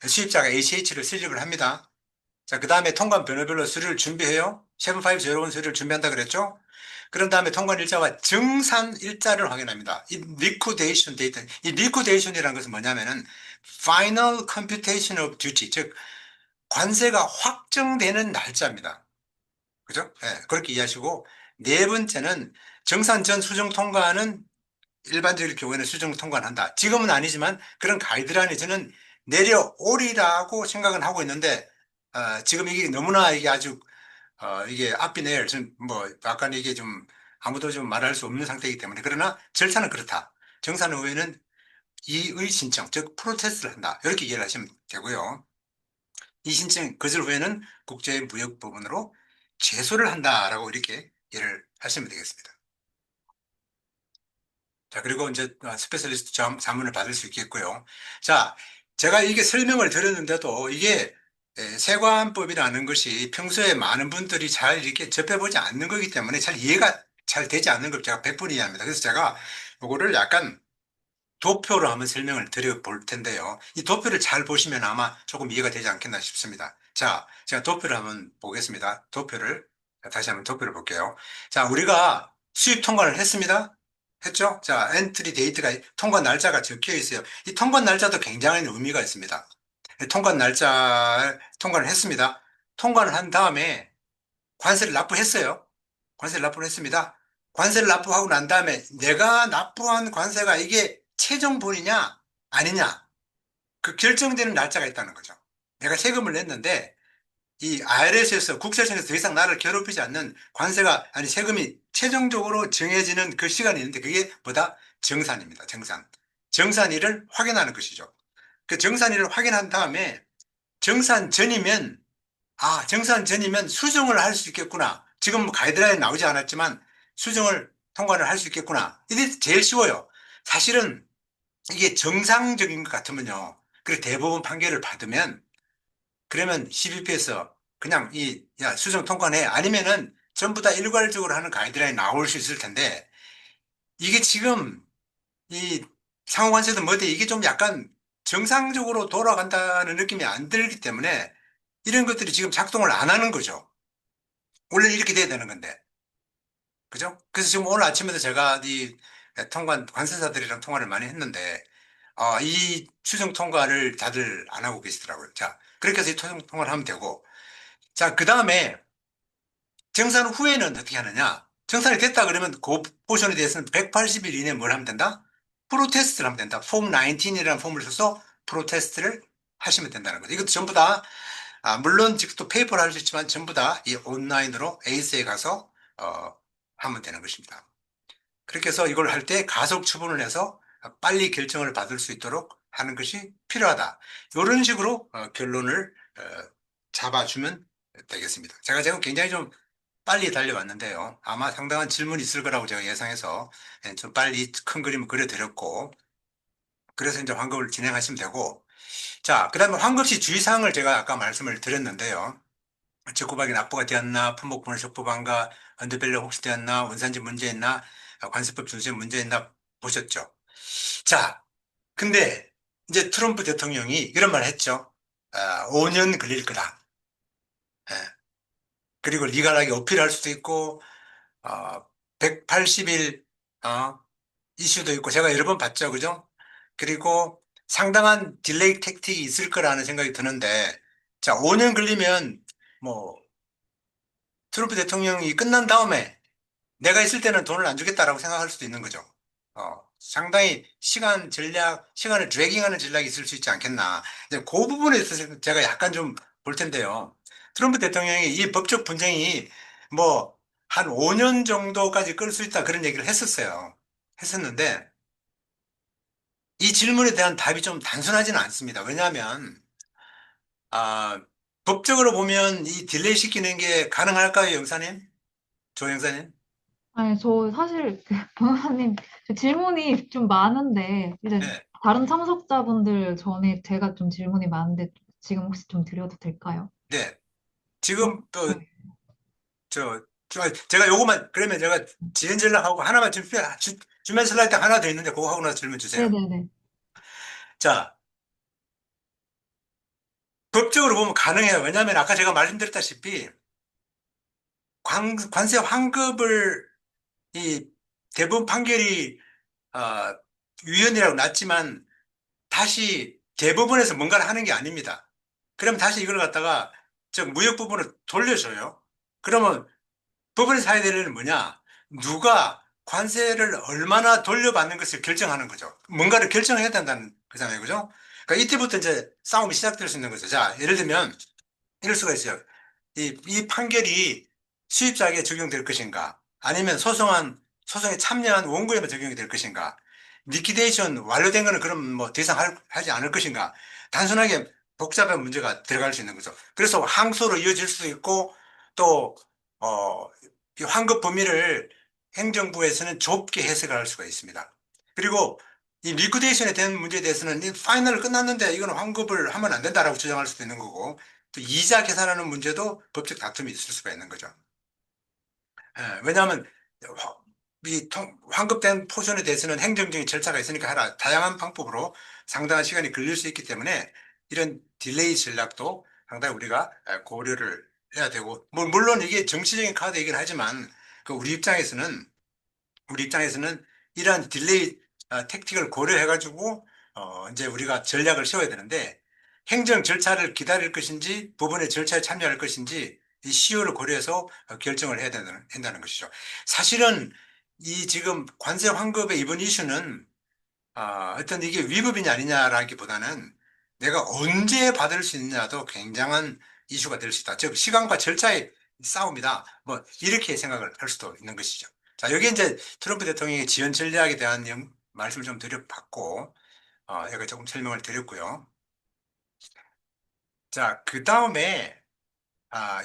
수입자가 ACH를 수립을 합니다. 자, 그 다음에 통관 번호별로 서류를 준비해요. 세븐 파이브 제로 원 서류를 준비한다 그랬죠? 그런 다음에 통관 일자와 정산 일자를 확인합니다. 이 liquidation date, 이 liquidation이라는 것은 뭐냐면은 final computation of duty, 즉 관세가 확정되는 날짜입니다. 그죠? 예, 그렇게 이해하시고 네 번째는 정산 전 수정 통과는 일반적인 경우에는 수정 통과를 한다. 지금은 아니지만 그런 가이드라인이 저는 내려오리라고 생각은 하고 있는데 지금 이게 너무나 이게 아주 이게 앞이 내일 좀뭐 약간 이게 좀 아무도 좀 말할 수 없는 상태이기 때문에 그러나 절차는 그렇다. 정산 후에는 이의 신청 즉 프로테스트를 한다. 이렇게 이해를 하시면 되고요. 이 신청 거절 후에는 국제무역법원으로 제소를 한다라고 이렇게 이해를 하시면 되겠습니다. 자, 그리고 이제 스페셜리스트 자문을 받을 수 있겠고요. 자, 제가 이게 설명을 드렸는데도 이게 세관법이라는 것이 평소에 많은 분들이 잘 이렇게 접해보지 않는 거기 때문에 잘 이해가 잘 되지 않는 걸 제가 100분 이해합니다. 그래서 제가 이거를 약간 도표로 한번 설명을 드려볼 텐데요. 이 도표를 잘 보시면 아마 조금 이해가 되지 않겠나 싶습니다. 자, 제가 도표를 한번 보겠습니다. 다시 한번 도표를 볼게요. 자, 우리가 수입 통관을 했습니다. 했죠? 자, 엔트리 데이트가, 통관 날짜가 적혀 있어요. 이 통관 날짜도 굉장한 의미가 있습니다. 통관을 했습니다. 통관을 한 다음에 관세를 납부했어요. 관세를 납부를 했습니다. 관세를 납부하고 난 다음에 내가 납부한 관세가 이게 최종분이냐 아니냐 그 결정되는 날짜가 있다는 거죠. 내가 세금을 냈는데 이 IRS에서 국세청에서 더 이상 나를 괴롭히지 않는 관세가 아니 세금이 최종적으로 정해지는 그 시간이 있는데 그게 뭐다? 정산입니다. 정산. 정산일을 확인하는 것이죠. 그 정산일을 확인한 다음에 정산 전이면 정산 전이면 수정을 할 수 있겠구나. 지금 뭐 가이드라인 나오지 않았지만 수정을 통과를 할 수 있겠구나. 이게 제일 쉬워요. 사실은 이게 정상적인 것 같으면요. 그리고 대법원 판결을 받으면 그러면 CBP에서 그냥 야, 수정 통과해. 아니면은 전부 다 일괄적으로 하는 가이드라인 나올 수 있을 텐데 이게 지금 이 상호관세든 뭐든 이게 좀 약간 정상적으로 돌아간다는 느낌이 안 들기 때문에 이런 것들이 지금 작동을 안 하는 거죠. 원래 이렇게 돼야 되는 건데. 그죠? 그래서 지금 오늘 아침에도 제가 이 관세사들이랑 통화를 많이 했는데, 이 수정 통과를 다들 안 하고 계시더라고요. 자, 그렇게 해서 이 수정 통과를 하면 되고, 자, 그 다음에 정산 후에는 어떻게 하느냐? 정산이 됐다 그러면 그 포션에 대해서는 180일 이내에 뭘 하면 된다? 프로테스트를 하면 된다. 폼 19이라는 폼을 써서 프로테스트를 하시면 된다는 거죠. 이것도 전부 다 물론 지금 또 페이퍼를 할 수 있지만 전부 다 이 온라인으로 에이스에 가서 하면 되는 것입니다. 그렇게 해서 이걸 할 때 가속 처분을 해서 빨리 결정을 받을 수 있도록 하는 것이 필요하다. 이런 식으로 결론을 잡아주면 되겠습니다. 제가 지금 굉장히 좀 빨리 달려왔는데요. 아마 상당한 질문이 있을 거라고 제가 예상해서 좀 빨리 큰 그림을 그려드렸고, 그래서 이제 환급을 진행하시면 되고, 자, 그 다음에 환급 시 주의사항을 제가 아까 말씀을 드렸는데요. 적구박이 납부가 되었나, 품목분할 적부반가, 언더밸류 혹시 되었나, 원산지 문제 있나, 관세법 준수에 문제 있나 보셨죠? 자, 근데 이제 트럼프 대통령이 이런 말을 했죠. 5년 걸릴 거다. 예. 그리고 리갈하게 어필할 수도 있고, 180일, 이슈도 있고, 제가 여러 번 봤죠. 그죠? 그리고 상당한 딜레이 택틱이 있을 거라는 생각이 드는데, 자, 5년 걸리면, 뭐, 트럼프 대통령이 끝난 다음에 내가 있을 때는 돈을 안 주겠다라고 생각할 수도 있는 거죠. 상당히 시간을 드래깅하는 전략이 있을 수 있지 않겠나. 이제 그 부분에 있어서 제가 약간 좀 볼 텐데요. 트럼프 대통령이 이 법적 분쟁이 뭐 한 5년 정도까지 끌 수 있다 그런 얘기를 했었어요. 했었는데 이 질문에 대한 답이 좀 단순하지는 않습니다. 왜냐하면 아, 법적으로 보면 이 딜레이 시키는 게 가능할까요, 영사님? 조 영사님?
아니, 저 사실 그 변호사님 저 질문이 좀 많은데 이제
네.
다른 참석자분들 전에 제가 좀 질문이 많은데 지금 혹시 좀 드려도 될까요?
네.
어,
지금
네.
제가 요거만, 그러면 제가 지연 전략하고 하나만 주면 슬라이드 하나 더 있는데 그거 하고 나서 질문 주세요.
네네네.
자, 법적으로 보면 가능해요. 왜냐하면 아까 제가 말씀드렸다시피 관세 환급을 이 대법원 판결이 어, 위헌이라고 났지만 다시 대법원에서 뭔가를 하는 게 아닙니다. 그럼 다시 이걸 갖다가 저 무역 부분을 돌려줘요. 그러면 법원에서 해야 될 일은 뭐냐? 누가 관세를 얼마나 돌려받는 것을 결정하는 거죠. 뭔가를 결정해야 된다는 거잖아요. 그죠? 그러니까 이때부터 이제 싸움이 시작될 수 있는 거죠. 자, 예를 들면 이럴 수가 있어요. 이 판결이 수입자에게 적용될 것인가? 아니면 소송에 참여한 원고에만 적용이 될 것인가? 리퀴데이션 완료된 거는 그럼 뭐 더 이상 하지 않을 것인가? 단순하게 복잡한 문제가 들어갈 수 있는 거죠. 그래서 항소로 이어질 수도 있고, 또, 이 환급 범위를 행정부에서는 좁게 해석을 할 수가 있습니다. 그리고 이 리퀴데이션에 대한 문제에 대해서는 이 파이널 끝났는데 이거는 환급을 하면 안 된다라고 주장할 수도 있는 거고, 또 이자 계산하는 문제도 법적 다툼이 있을 수가 있는 거죠. 왜냐하면 환급된 포션에 대해서는 행정적인 절차가 있으니까 하라. 다양한 방법으로 상당한 시간이 걸릴 수 있기 때문에 이런 딜레이 전략도 상당히 우리가 고려를 해야 되고, 물론 이게 정치적인 카드이긴 하지만 그 우리 입장에서는 이러한 딜레이 택틱을 고려해가지고 이제 우리가 전략을 세워야 되는데, 행정 절차를 기다릴 것인지 법원의 절차에 참여할 것인지 이 시효를 고려해서 결정을 해야 된다는 것이죠. 사실은 이 지금 관세 환급의 이번 이슈는 어떤 이게 위법이냐 아니냐라기보다는 내가 언제 받을 수 있느냐도 굉장한 이슈가 될 수 있다. 즉, 시간과 절차의 싸움이다. 뭐, 이렇게 생각을 할 수도 있는 것이죠. 자, 여기 이제 트럼프 대통령의 지원 전략에 대한 말씀을 좀 드려봤고, 여기 조금 설명을 드렸고요. 자, 그 다음에,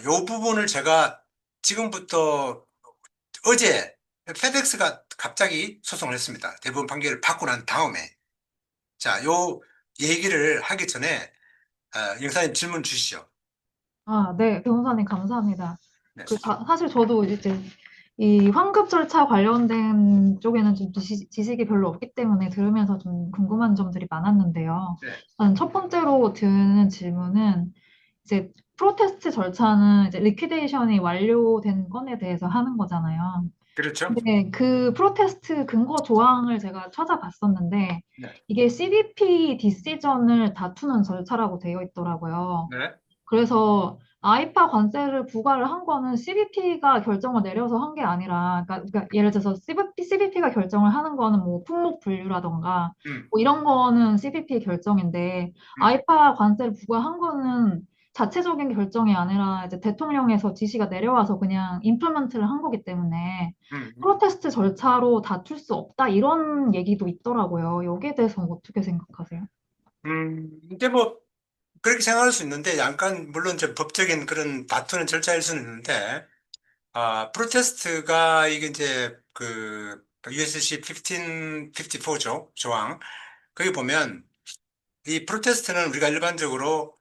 요 부분을 제가 지금부터 어제 페덱스가 갑자기 소송을 했습니다. 대법원 판결을 받고 난 다음에. 자, 요 얘기를 하기 전에 영사님 질문 주시죠.
아, 네, 변호사님 감사합니다.
네.
사실 저도 이제 이 환급 절차 관련된 쪽에는 좀 지식이 별로 없기 때문에 들으면서 좀 궁금한 점들이 많았는데요.
네.
첫 번째로 드는 질문은 이제 프로테스트 절차는 이제 리퀴데이션이 완료된 건에 대해서 하는 거잖아요.
그렇죠?
근데 그 프로테스트 근거 조항을 제가 찾아봤었는데
네.
이게 CBP 디시전을 다투는 절차라고 되어 있더라고요.
네.
그래서 아이파 관세를 부과를 한 거는 CBP가 결정을 내려서 한 게 아니라, 그러니까 예를 들어서 CBP가 결정을 하는 거는 뭐 품목 분류라던가
음,
뭐 이런 거는 CBP 결정인데
음,
아이파 관세를 부과한 거는 자체적인 결정이 아니라 이제 대통령에서 지시가 내려와서 그냥 임플먼트를 한 거기 때문에
음, 음.
프로테스트 절차로 다툴 수 없다 이런 얘기도 있더라고요. 여기에 대해서는 어떻게 생각하세요?
이제 뭐, 그렇게 생각할 수 있는데, 약간, 물론 저 법적인 그런 다투는 절차일 수는 있는데, 프로테스트가 이게 이제 USC 1554조 조항, 거기 보면, 이 프로테스트는 우리가 일반적으로,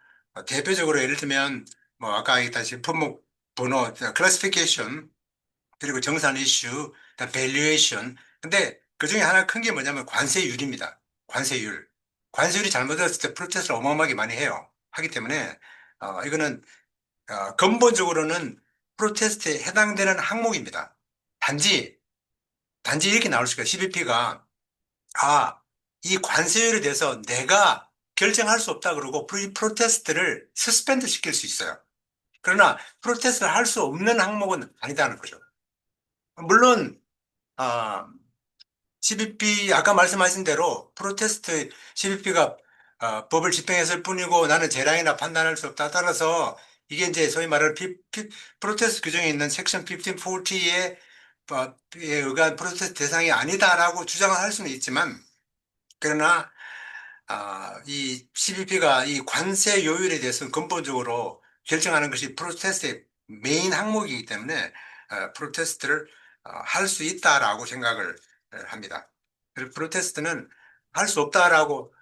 대표적으로 예를 들면, 뭐, 아까 얘기했다시피 품목 번호, 클래시피케이션, 그리고 정산 이슈, 그다음 밸류에이션. 근데 그 중에 하나 큰 게 뭐냐면 관세율입니다. 관세율. 관세율이 잘못됐을 때 프로테스트를 어마어마하게 많이 해요. 하기 때문에 이거는 근본적으로는 프로테스트에 해당되는 항목입니다. 단지 이렇게 나올 수가 있어요. CBP가 이 관세율에 대해서 내가 결정할 수 없다 그러고 이 프로테스트를 서스펜드 시킬 수 있어요. 그러나 프로테스트를 할 수 없는 항목은 아니다는 거죠. 물론 아, CBP, 아까 말씀하신 대로 프로테스트 CBP가 법을 집행했을 뿐이고 나는 재량이나 판단할 수 없다. 따라서 이게 이제 소위 말하는 프로테스트 규정에 있는 섹션 1540에 의한 프로테스트 대상이 아니다라고 주장을 할 수는 있지만, 그러나 이 CBP가 이 관세 요율에 대해서는 근본적으로 결정하는 것이 프로테스트의 메인 항목이기 때문에 프로테스트를 할 수 있다라고 생각을 합니다. 그리고 프로테스트는 할 수 없다라고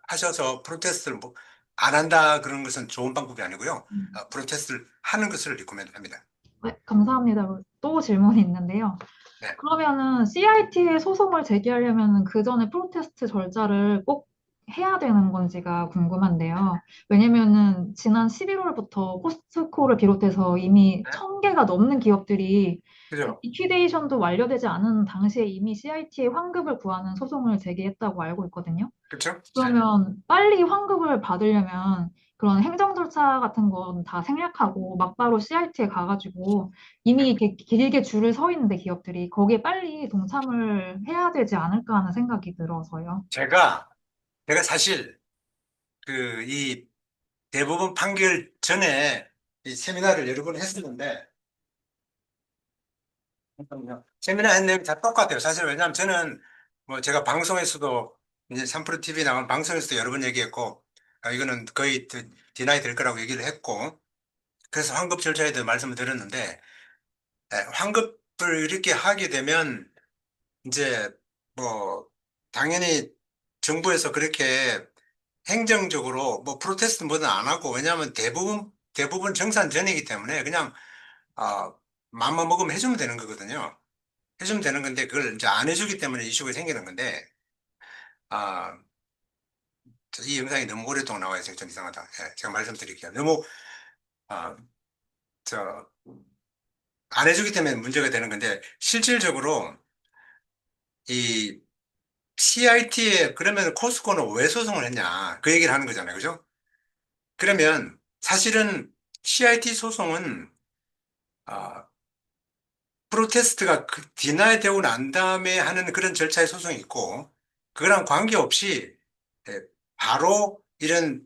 하셔서 프로테스트를 뭐안 한다 그런 것은 좋은 방법이 아니고요. 프로테스트를 하는 것을 리코멘드 합니다.
네, 감사합니다. 또 질문이 있는데요.
네.
그러면은 CIT에 소송을 제기하려면은 그 전에 프로테스트 절차를 꼭 해야 되는 건지가 궁금한데요. 왜냐면은 지난 11월부터 코스트코를 비롯해서 이미
네.
1,000개가 넘는 기업들이 그
그죠?
리퀴데이션도 완료되지 않은 당시에 이미 CIT에 환급을 구하는 소송을 제기했다고 알고 있거든요.
그렇죠? 네.
그러면 빨리 환급을 받으려면 그런 행정 절차 같은 건 다 생략하고 막바로 CIT에 가가지고 이미 이렇게 길게 줄을 서 있는데 기업들이 거기에 빨리 동참을 해야 되지 않을까 하는 생각이 들어서요.
제가 제가 사실 이 대법원 판결 전에 이 세미나를 여러 번 했었는데 잠깐만요. 세미나 한 내용이 다 똑같아요. 사실 왜냐하면 저는 뭐 제가 방송에서도 이제 3프로 TV 나온 방송에서도 여러 번 얘기했고 이거는 거의 디나이 될 거라고 얘기를 했고 그래서 환급 절차에 대해 말씀을 드렸는데 환급을 이렇게 하게 되면 이제 뭐 당연히 정부에서 그렇게 행정적으로 뭐 프로테스트 뭐든 안 하고 왜냐하면 대부분 정산 전이기 때문에 그냥 아 맘만 먹으면 해주면 되는 거거든요. 해주면 되는 건데 그걸 이제 안 해주기 때문에 이슈가 생기는 건데 아 이 영상이 너무 오랫동안 나와 있어요. 좀 이상하다. 예, 제가 말씀드릴게요. 너무 아, 저 안 해주기 때문에 문제가 되는 건데 실질적으로 이 CIT에 그러면 코스코는 왜 소송을 했냐 그 얘기를 하는 거잖아요. 그죠? 그러면 사실은 CIT 소송은 아, 프로테스트가 디나이 되고 난 다음에 하는 그런 절차의 소송이 있고 그거랑 관계없이 예, 바로 이런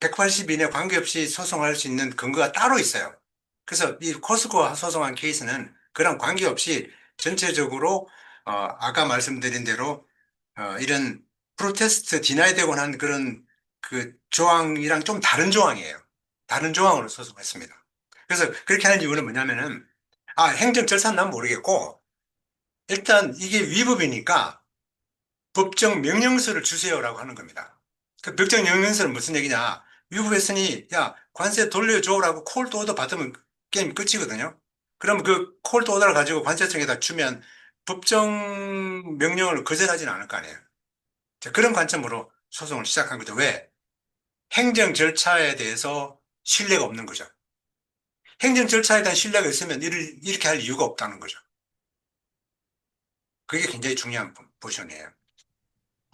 180 이내 관계없이 소송할 수 있는 근거가 따로 있어요. 그래서 이 코스코 소송한 케이스는 그랑 관계없이 전체적으로 아까 말씀드린 대로 이런 프로테스트 디나이 되고 난 그런 그 조항이랑 좀 다른 조항이에요. 다른 조항으로 소송했습니다. 그래서 그렇게 하는 이유는 뭐냐면은 행정 절차는 난 모르겠고 일단 이게 위법이니까 법정 명령서를 주세요라고 하는 겁니다. 그 법정 명령서는 무슨 얘기냐? 위법했으니 야 관세 돌려줘라고 콜트 오더 받으면 게임 끝이거든요. 그럼 그 콜트 오더를 가지고 관세청에다 주면 법정 명령을 거절하지는 않을 거 아니에요. 자, 그런 관점으로 소송을 시작한 거죠. 왜? 행정 절차에 대해서 신뢰가 없는 거죠. 행정 절차에 대한 신뢰가 있으면 이렇게 할 이유가 없다는 거죠. 그게 굉장히 중요한 포션이에요.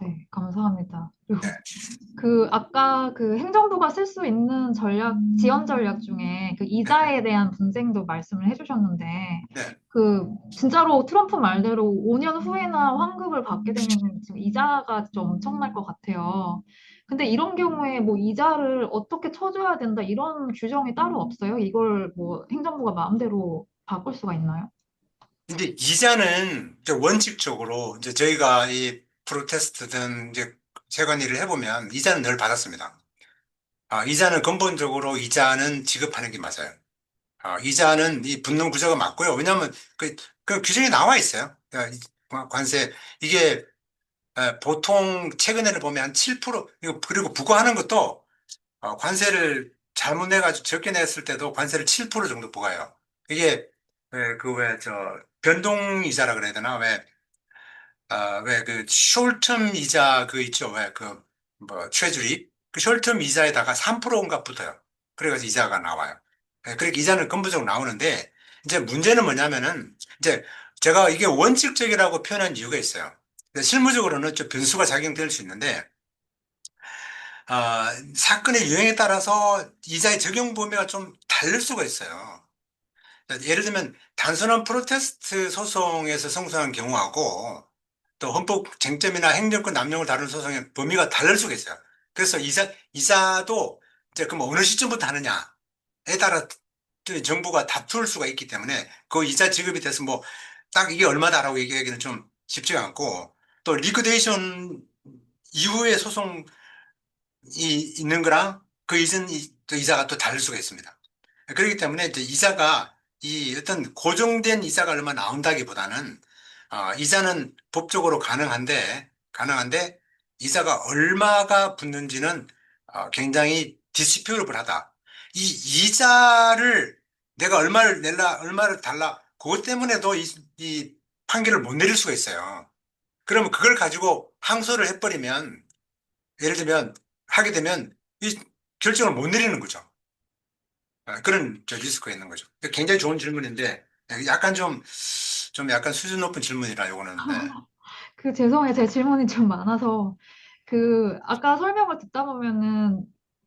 네, 감사합니다.
네,
그리고 아까 그 행정부가 쓸 수 있는 지원 전략 중에 그
네,
이자에 대한 분쟁도 말씀을 해주셨는데,
네.
진짜로 트럼프 말대로 5년 후에나 환급을 받게 되면 지금 이자가 좀 엄청날 것 같아요. 근데 이런 경우에 뭐 이자를 어떻게 쳐줘야 된다 이런 규정이 따로 없어요? 이걸 뭐 행정부가 마음대로 바꿀 수가 있나요?
근데 이자는 이제 원칙적으로 이제 저희가 이 프로테스트든 이제 세관 일을 해보면 이자는 늘 받았습니다. 이자는 근본적으로 이자는 지급하는 게 맞아요. 이자는 이 붙는 구조가 맞고요. 왜냐하면 그 규정이 나와 있어요. 관세 이게 보통 최근에는 보면 한 7% 이거 그리고 부과하는 것도 관세를 잘못 내가지고 적게 냈을 때도 관세를 7% 정도 부과해요. 이게 왜 저 변동 이자라 그래야 되나? 왜 그 숄텀 이자 그 있죠? 왜 그 뭐 트레저리 그 숄텀 이자에다가 3%인가 붙어요. 그래가지고 이자가 나와요. 그렇게 이자는 근본적으로 나오는데 이제 문제는 뭐냐면은 이제 제가 이게 원칙적이라고 표현한 이유가 있어요. 근데 실무적으로는 좀 변수가 작용될 수 있는데 사건의 유형에 따라서 이자의 적용 범위가 좀 다를 수가 있어요. 예를 들면 단순한 프로테스트 소송에서 승소한 경우하고 또 헌법 쟁점이나 행정권 남용을 다루는 소송의 범위가 다를 수가 있어요. 그래서 이자도 이제 그럼 어느 시점부터 하느냐에 따라 또 정부가 다툴 수가 있기 때문에 그 이자 지급에 대해서 뭐 딱 이게 얼마다라고 얘기하기는 좀 쉽지가 않고 또 리퀴데이션 이후에 소송이 있는 거랑 그 이전 또 이자가 또 다를 수가 있습니다. 그렇기 때문에 이제 이자가 이 어떤 고정된 이자가 얼마 나온다기보다는 이자는 법적으로 가능한데 이자가 얼마가 붙는지는 굉장히 디스퓨러블하다. 이 이자를 내가 얼마를 달라. 그것 때문에도 이 판결을 못 내릴 수가 있어요. 그러면 그걸 가지고 항소를 해버리면, 예를 들면, 하게 되면, 이 결정을 못 내리는 거죠. 그런 리스크가 있는 거죠. 굉장히 좋은 질문인데, 약간 좀 약간 수준 높은 질문이라 요거는. 네.
그 죄송해요. 제 질문이 좀 많아서 그 아까 설명을 듣다 보면은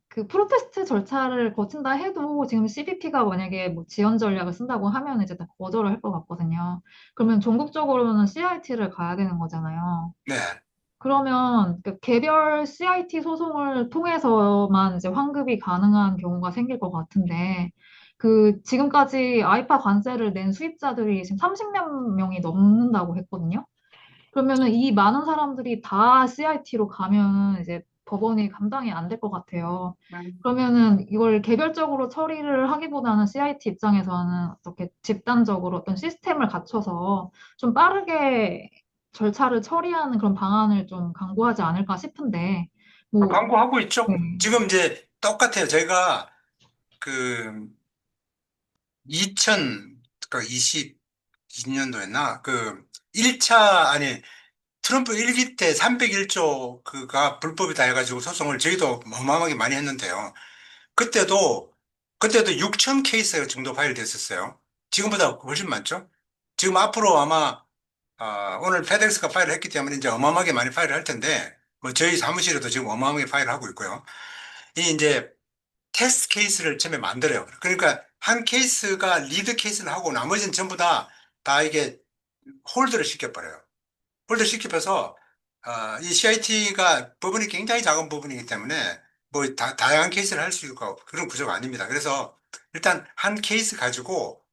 그 프로테스트 절차를 거친다 해도 지금 CBP가 만약에 뭐 지연 전략을 쓴다고 하면 이제 다 거절을 할 것 같거든요. 그러면 전국적으로는 CIT를 가야 되는 거잖아요.
네.
그러면 그 개별 CIT 소송을 통해서만 이제 환급이 가능한 경우가 생길 것 같은데, 그 지금까지 아이파 관세를 낸 수입자들이 지금 30몇 명이 넘는다고 했거든요. 그러면은 이 많은 사람들이 다 CIT로 가면 이제 법원이 감당이 안 될 것 같아요. 그러면은 이걸 개별적으로 처리를 하기보다는 CIT 입장에서는 어떻게 집단적으로 어떤 시스템을 갖춰서 좀 빠르게 절차를 처리하는 그런 방안을 좀 강구하지 않을까 싶은데, 뭐,
광고하고 있죠.
네.
지금 이제 똑같아요. 저희가 그 2022년도였나? 그 1차, 아니, 트럼프 1기 때 301조 그가 불법이다 해가지고 소송을 저희도 어마어마하게 많이 했는데요. 그때도, 그때도 6천 케이스 정도 파일됐었어요. 지금보다 훨씬 많죠? 지금 앞으로 아마, 오늘 페덱스가 파일을 했기 때문에 이제 어마어마하게 많이 파일을 할 텐데, 뭐 저희 사무실에도 지금 어마어마하게 파일을 하고 있고요. 이 이제 테스트 케이스를 처음에 만들어요. 그러니까 한 케이스가 리드 케이스를 하고 나머지는 전부 다 이게 홀드를 시켜버려요. 홀드 시켜서 이 CIT가 부분이 굉장히 작은 부분이기 때문에 뭐 다양한 케이스를 할 수 있고 그런 구조가 아닙니다. 그래서 일단 한 케이스 가지고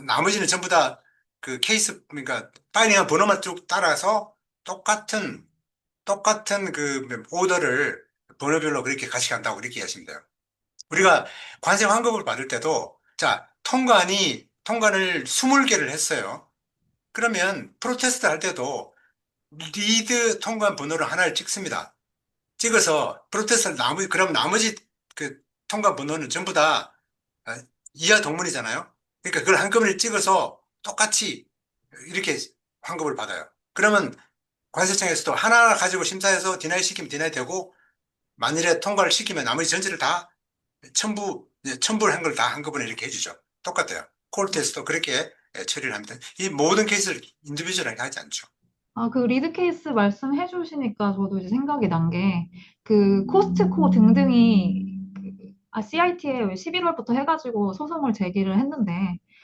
나머지는 전부 다 그 케이스 그러니까 파일링한 번호만 쭉 따라서 똑같은 그 오더를 번호별로 그렇게 같이 간다고 그렇게 이해하시면 돼요. 우리가 관세 환급을 받을 때도, 자, 통관을 20개를 했어요. 그러면 프로테스트 할 때도 리드 통관 번호를 하나를 찍습니다. 찍어서 프로테스트를 그럼 나머지 그 통관 번호는 전부 다 이하 동문이잖아요. 그러니까 그걸 한꺼번에 찍어서 똑같이 이렇게 환급을 받아요. 그러면 관세청에서도 하나 가지고 심사해서 디나이 시키면 디나이 되고, 만일에 통과를 시키면 나머지 전체를 다 첨부를 한 걸 다 한꺼번에 이렇게 해주죠. 똑같아요. 콜테스도 그렇게 처리를 합니다. 이 모든 케이스를 인디비주얼하게 하지 않죠.
아, 그 리드 케이스 말씀해 주시니까 저도 이제 생각이 난 게, 그 코스트코 등등이 CIT에 11월부터 해가지고 소송을 제기를 했는데,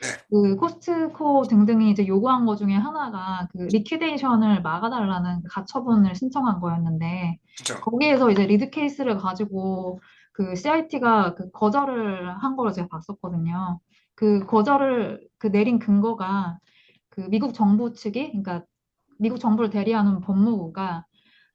네,
그 코스트코 등등이 이제 요구한 것 중에 하나가 그 리퀴데이션을 막아달라는 그 가처분을 신청한 거였는데,
그렇죠.
거기에서 이제 리드 케이스를 가지고 그 CIT가 그 거절을 한 거를 제가 봤었거든요. 그 거절을 그 내린 근거가 그 미국 정부 측이, 그러니까 미국 정부를 대리하는 법무부가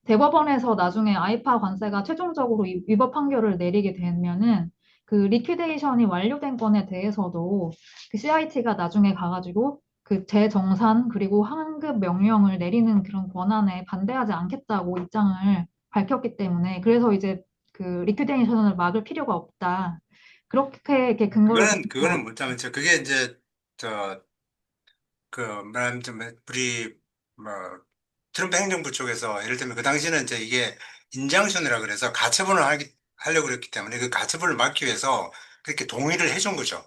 대법원에서 나중에 아이파 관세가 최종적으로 위법 판결을 내리게 되면은 그 리퀴데이션이 완료된 건에 대해서도 그 CIT가 나중에 가가지고 그 재정산 그리고 환급 명령을 내리는 그런 권한에 반대하지 않겠다고 입장을 밝혔기 때문에 그래서 이제 그 리퀴데이션을 막을 필요가 없다. 그렇게 이렇게 근거를
그거는
대면서
뭐냐면, 그게 이제, 저, 말하자면, 우리, 뭐, 트럼프 행정부 쪽에서, 예를 들면 그 당시에는 이제 이게 인장션이라 그래서 가처분을 하려고 그랬기 때문에 그 가처분을 막기 위해서 그렇게 동의를 해준 거죠.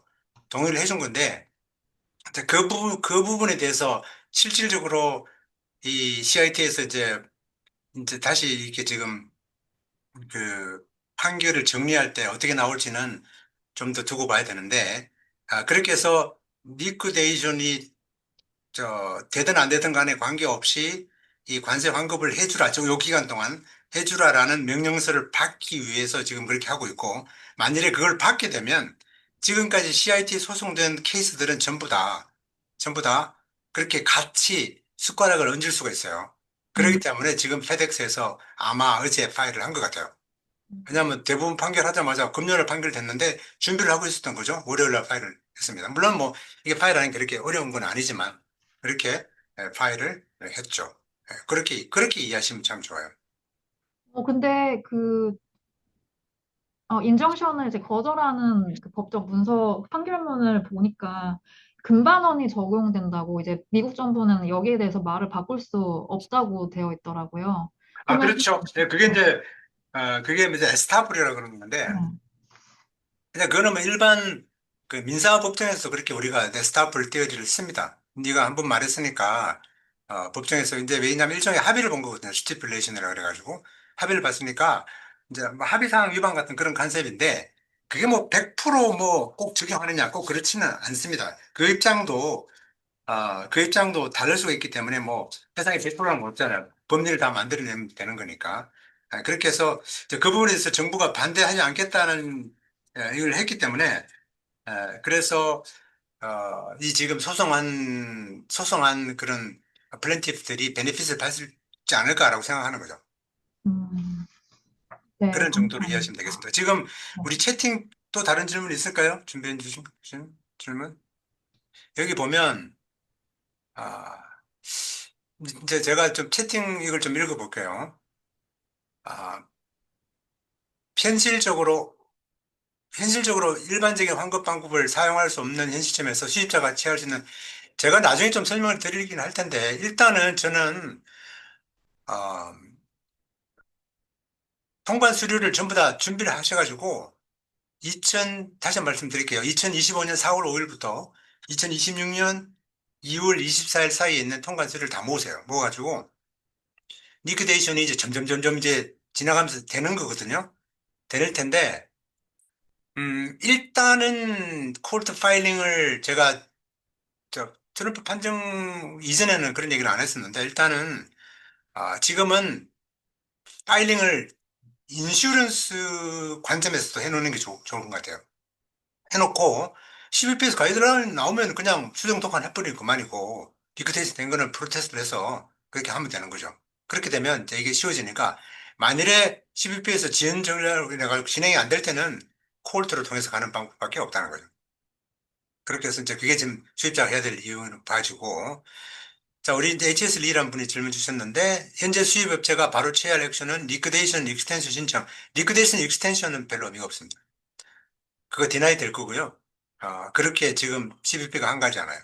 동의를 해준 건데, 이제 그 부분에 대해서 실질적으로 이 CIT에서 이제 다시 이렇게 지금 그 판결을 정리할 때 어떻게 나올지는 좀 더 두고 봐야 되는데, 그렇게 해서 리퀴데이션이 되든 안 되든 간에 관계없이 이 관세 환급을 해주라. 요 기간 동안 해주라라는 명령서를 받기 위해서 지금 그렇게 하고 있고, 만일에 그걸 받게 되면 지금까지 CIT 소송된 케이스들은 전부 다 그렇게 같이 숟가락을 얹을 수가 있어요. 그렇기
음,
때문에 지금 페덱스에서 아마 어제 파일을 한 것 같아요. 왜냐하면 대부분 판결하자마자 금요일에 판결됐는데 준비를 하고 있었던 거죠. 월요일날 파일을 했습니다. 물론 뭐 이게 파일하는 게 그렇게 어려운 건 아니지만 그렇게 파일을 했죠. 그렇게 이해하시면 참 좋아요.
근데 그 인정션을 이제 거절하는 그 법적 문서 판결문을 보니까 금반원이 적용된다고 이제 미국 정부는 여기에 대해서 말을 바꿀 수 없다고 되어 있더라고요.
아,
그러면
그렇죠. 예, 그게 이제, 그게 이제 에스타블이라고 그러는 건데,
네.
그냥 그거는 뭐 일반 그 민사법정에서 그렇게 우리가 에스타블 티어리를 씁니다. 네가 한 번 말했으니까, 법정에서 이제 왜냐면 일종의 합의를 본 거거든요. 스티플레이션이라고 그래가지고. 합의를 봤으니까, 이제 뭐 합의사항 위반 같은 그런 컨셉인데, 그게 뭐 100%뭐 꼭 적용하느냐, 꼭 그렇지는 않습니다. 그 입장도 다를 수가 있기 때문에 뭐 세상에 100%라는 건 없잖아요. 법리를 다 만들어내면 되는 거니까. 그렇게 해서 이제 그 부분에 대해서 정부가 반대하지 않겠다는 이걸 했기 때문에 그래서 이 지금 소송한 그런 플랜티프들이 베네핏을 받지 않을까라고 생각하는 거죠.
음, 네,
그런 정도로 이해하시면
감사합니다.
되겠습니다. 지금
네.
우리 채팅 또 다른 질문 있을까요? 준비해 주신 질문? 여기 보면 아, 이제 제가 좀 채팅 이걸 좀 읽어볼게요. 아, 현실적으로, 현실적으로 일반적인 환급 방법을 사용할 수 없는 현 시점에서 수입자가 취할 수 있는, 제가 나중에 좀 설명을 드리긴 할 텐데, 일단은 저는, 어, 통관 수료를 전부 다 준비를 하셔가지고, 다시 한 번 말씀드릴게요. 2025년 4월 5일부터 2026년 2월 24일 사이에 있는 통관 수료를 다 모으세요. 모아가지고, 리퀴데이션이 이제 점점 이제 지나가면서 되는 거거든요. 될 텐데, 일단은 콜트 파일링을 제가 트럼프 판정 이전에는 그런 얘기를 안 했었는데, 일단은, 지금은 파일링을 인슈런스 관점에서도 해놓는 게 좋은 것 같아요. 해놓고, 12페이지 가이드라인 나오면 그냥 수정 통관 해버리고 그만이고, 리크테이션 된 거는 프로테스트를 해서 그렇게 하면 되는 거죠. 그렇게 되면 이제 이게 쉬워지니까, 만일에 12페이지에서 지연 정렬을 해가지고 진행이 안 될 때는 콜트를 통해서 가는 방법밖에 없다는 거죠. 그렇게 해서 이제 그게 지금 수입자가 해야 될 이유는 봐주고. 자, 우리 이제 HS 리라는 분이 질문 주셨는데, 현재 수입업체가 바로 취해야 할 액션은 리크데이션 익스텐션 신청. 리크데이션 익스텐션은 별로 의미가 없습니다. 그거 디나이 될 거고요. 그렇게 지금 CBP가 한 가지 않아요.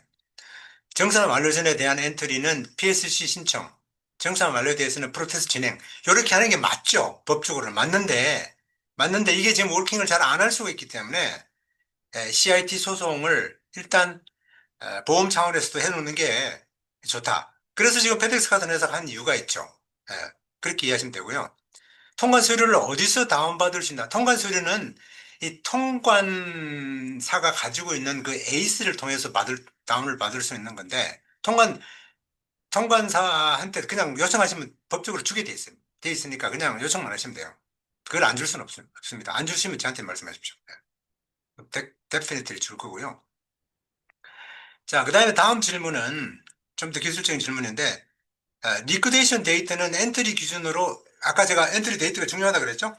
정산 완료전에 대한 엔트리는 PSC 신청. 정산 완료에 대해서는 프로세스 진행. 이렇게 하는 게 맞죠. 법적으로는 맞는데 이게 지금 워킹을 잘 안 할 수가 있기 때문에 CIT 소송을 일단 보험 차원에서도 해놓는 게 좋다. 그래서 지금 페덱스 카드 회사가 한 이유가 있죠. 예, 그렇게 이해하시면 되고요. 통관 서류를 어디서 다운받을 수 있나? 통관 서류는 이 통관사가 가지고 있는 그 에이스를 통해서 다운을 받을 수 있는 건데, 통관사한테 그냥 요청하시면 법적으로 주게 돼 있어요. 돼 있으니까 그냥 요청만 하시면 돼요. 그걸 안 줄 수는 없습니다. 안 주시면 저한테 말씀하십시오. 데피니트리 줄 거고요. 자, 그 다음에 다음 질문은 좀 더 기술적인 질문인데, 리크데이션 데이트는 엔트리 기준으로, 아까 제가 엔트리 데이트가 중요하다 그랬죠?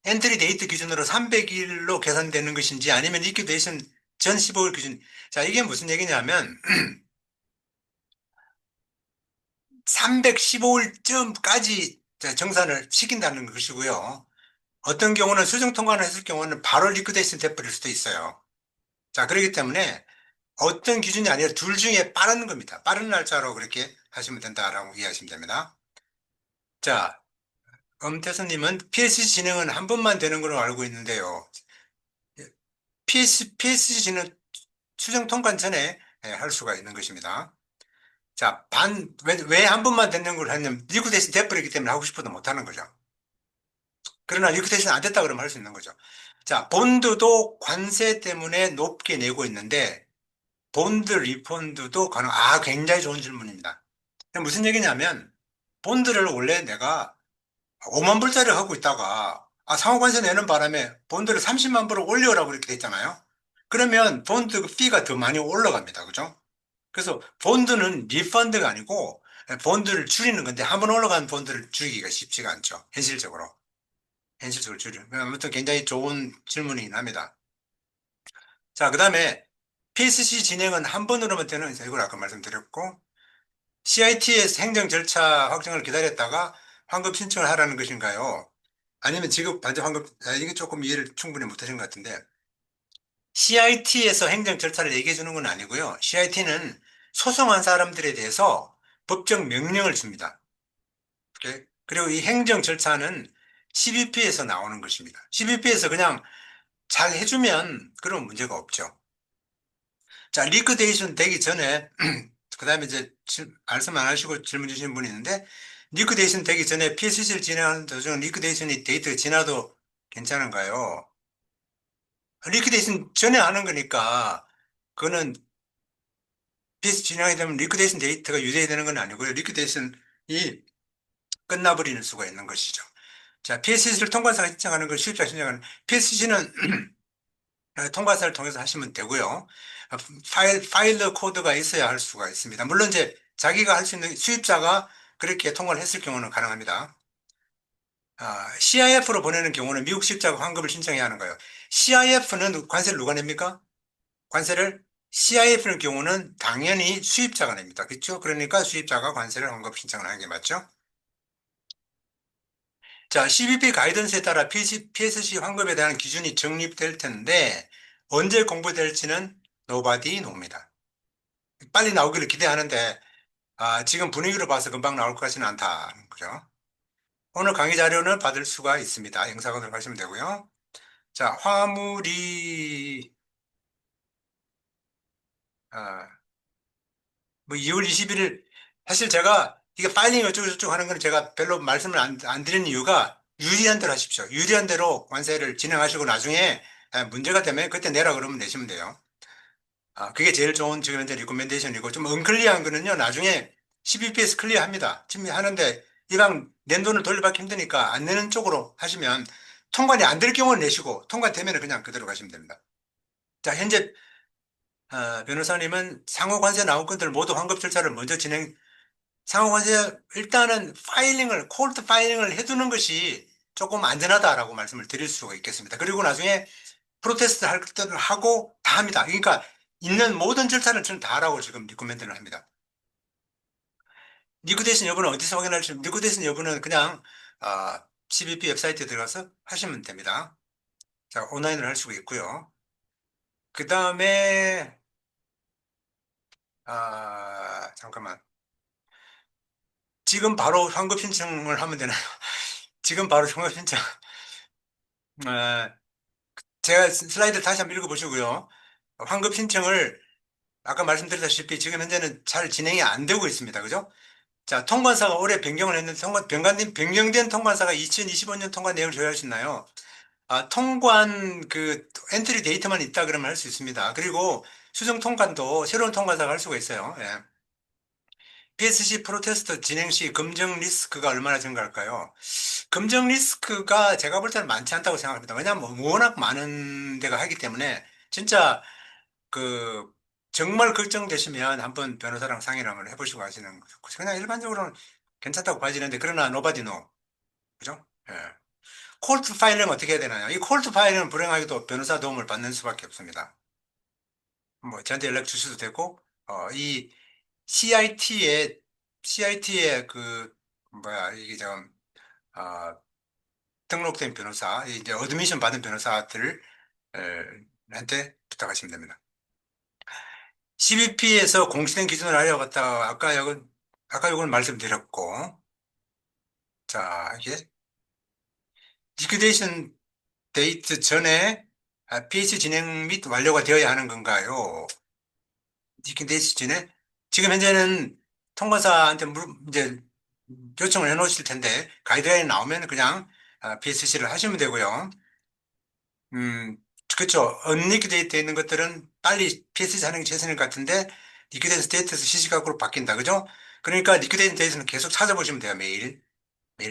엔트리 데이트 기준으로 300일로 계산되는 것인지 아니면 리퀴데이션 전 15일 기준. 자, 이게 무슨 얘기냐면, 315일쯤까지 정산을 시킨다는 것이고요. 어떤 경우는 수정 통관을 했을 경우는 바로 리퀴데이션 돼버릴 수도 있어요. 자, 그렇기 때문에 어떤 기준이 아니라 둘 중에 빠른 겁니다. 빠른 날짜로 그렇게 하시면 된다라고 이해하시면 됩니다. 자, 엄태수님은 PSC 진행은 한 번만 되는 걸로 알고 있는데요. PSC는 수정 통관 전에 할 수가 있는 것입니다. 자, 왜 한 번만 되는 걸 하냐면 리퀴데이션 돼버리기 때문에 하고 싶어도 못 하는 거죠. 그러나 리퀴데이션 안 됐다 그러면 할 수 있는 거죠. 자, 본드도 관세 때문에 높게 내고 있는데 본드 리펀드도 굉장히 좋은 질문입니다. 무슨 얘기냐면 본드를 원래 내가 5만 불짜리 갖고 있다가 상호관세 내는 바람에 본드를 30만 불을 올려라고 이렇게 돼 있잖아요. 그러면 본드 피가 더 많이 올라갑니다. 그죠? 그래서 본드는 리펀드가 아니고 본드를 줄이는 건데 한 번 올라간 본드를 줄이기가 쉽지가 않죠. 현실적으로 줄이는. 아무튼 굉장히 좋은 질문이긴 합니다. 자, 그 다음에 PSC 진행은 한 번으로만 되는, 이걸 아까 말씀드렸고, CIT에서 행정 절차 확정을 기다렸다가 환급 신청을 하라는 것인가요? 아니면 지급 반환 환급, 이게 조금 이해를 충분히 못하신 것 같은데, CIT에서 행정 절차를 얘기해 주는 건 아니고요. CIT는 소송한 사람들에 대해서 법적 명령을 줍니다. 오케이? 그리고 이 행정 절차는 CBP에서 나오는 것입니다. CBP에서 그냥 잘 해주면 그런 문제가 없죠. 자, 리크데이션 되기 전에, 그 다음에 이제 말씀 안 하시고 질문 주시는 분이 있는데, 리크데이션 되기 전에 PSC를 진행하는 도중 리크데이션이 데이트가 지나도 괜찮은가요? 리크데이션 전에 하는 거니까, 그거는 PS 진행이 되면 리크데이션 데이터가 유지되야 되는 건 아니고요. 리크데이션이 끝나버리는 수가 있는 것이죠. 자, PSC를 통과사가 신청하는 걸 수입자 신청하는, PSC는 통과사를 통해서 하시면 되고요. 파일러 코드가 있어야 할 수가 있습니다. 물론 이제 자기가 할 수 있는 수입자가 그렇게 통과를 했을 경우는 가능합니다. CIF로 보내는 경우는 미국 수입자가 환급을 신청해야 하는 거예요. CIF는 관세를 누가 냅니까? 관세를 CIF의 경우는 당연히 수입자가 냅니다. 그렇죠? 그러니까 수입자가 관세를 환급 신청을 하는 게 맞죠? 자, CBP 가이던스에 따라 PSC 환급에 대한 기준이 정립될 텐데 언제 공부될지는 nobody know입니다. 빨리 나오기를 기대하는데 지금 분위기로 봐서 금방 나올 것 같지는 않다. 그죠? 오늘 강의 자료는 받을 수가 있습니다. 영사관으로 가시면 되고요. 자, 화물이 아, 뭐 2월 21일 사실 제가 이게 파일링 어쩌고저쩌고 하는 건 제가 별로 말씀을 안 드리는 이유가 유리한 대로 하십시오. 유리한 대로 관세를 진행하시고 나중에 문제가 되면 그때 내라 그러면 내시면 돼요. 그게 제일 좋은 지금 현재 리코멘데이션이고 좀 은클리어한 거는요. 나중에 CBP에서 클리어합니다. 지금 하는데 이왕 낸 돈을 돌려받기 힘드니까 안 내는 쪽으로 하시면 통관이 안 될 경우는 내시고 통관되면 그냥 그대로 가시면 됩니다. 자, 현재 변호사님은 상호 관세 나온 건들 모두 환급 절차를 먼저 상호 관세 일단은 콜드 파일링을 해두는 것이 조금 안전하다라고 말씀을 드릴 수가 있겠습니다. 그리고 나중에 프로테스트 할 때를 하고 다 합니다. 그러니까 있는 모든 절차를 저는 다 하라고 지금 리코멘드를 합니다. 리크데이션 여부는 어디서 확인할 수, 리크데이션 여부는 그냥 CBP 웹사이트에 들어가서 하시면 됩니다. 자, 온라인으로 할 수가 있고요. 그 다음에 잠깐만. 지금 바로 환급 신청을 하면 되나요? 지금 바로 환급 신청. 아, 제가 슬라이드 다시 한번 읽어보시고요. 환급 신청을 아까 말씀드렸다시피 지금 현재는 잘 진행이 안 되고 있습니다. 그죠? 자, 통관사가 올해 변경을 했는데, 변경된 통관사가 2025년 통관 내역을 조회할 수 있나요? 통관 엔트리 데이터만 있다 그러면 할 수 있습니다. 그리고 수정 통관도 새로운 통관사가 할 수가 있어요. 예. PSC 프로테스트 진행 시 검정 리스크가 얼마나 증가할까요? 검정 리스크가 제가 볼 때는 많지 않다고 생각합니다. 왜냐하면 워낙 많은 데가 하기 때문에 진짜 그 정말 걱정되시면 한번 변호사랑 상의를 한번 해보시고 하시는 거죠. 그냥 일반적으로는 괜찮다고 봐지는데 그러나 nobody know. 그죠? 예. 콜트 파일링 어떻게 해야 되나요? 이 콜트 파일링은 불행하게도 변호사 도움을 받는 수밖에 없습니다. 뭐 저한테 연락 주셔도 되고 이 CIT의 이게 좀 등록된 변호사 이제 어드미션 받은 변호사들 한테 부탁하시면 됩니다. CBP에서 공시된 기준을 알려갔다가 아까 요건 말씀드렸고 자 이게 리퀴데이션 데이트 전에 PH 진행 및 완료가 되어야 하는 건가요? 리퀴데이션 전에 지금 현재는 통과사한테 이제 요청을 해 놓으실 텐데 가이드라인 나오면 그냥 PSC를 하시면 되고요. 그렇죠. 언리퀴데이트 있는 것들은 빨리 PSC 하는 게 최선일 것 같은데 리퀴데이션 데이트에서 시시각으로 바뀐다. 그죠? 그러니까 리퀴데이션 데이트는 계속 찾아보시면 돼요. 매일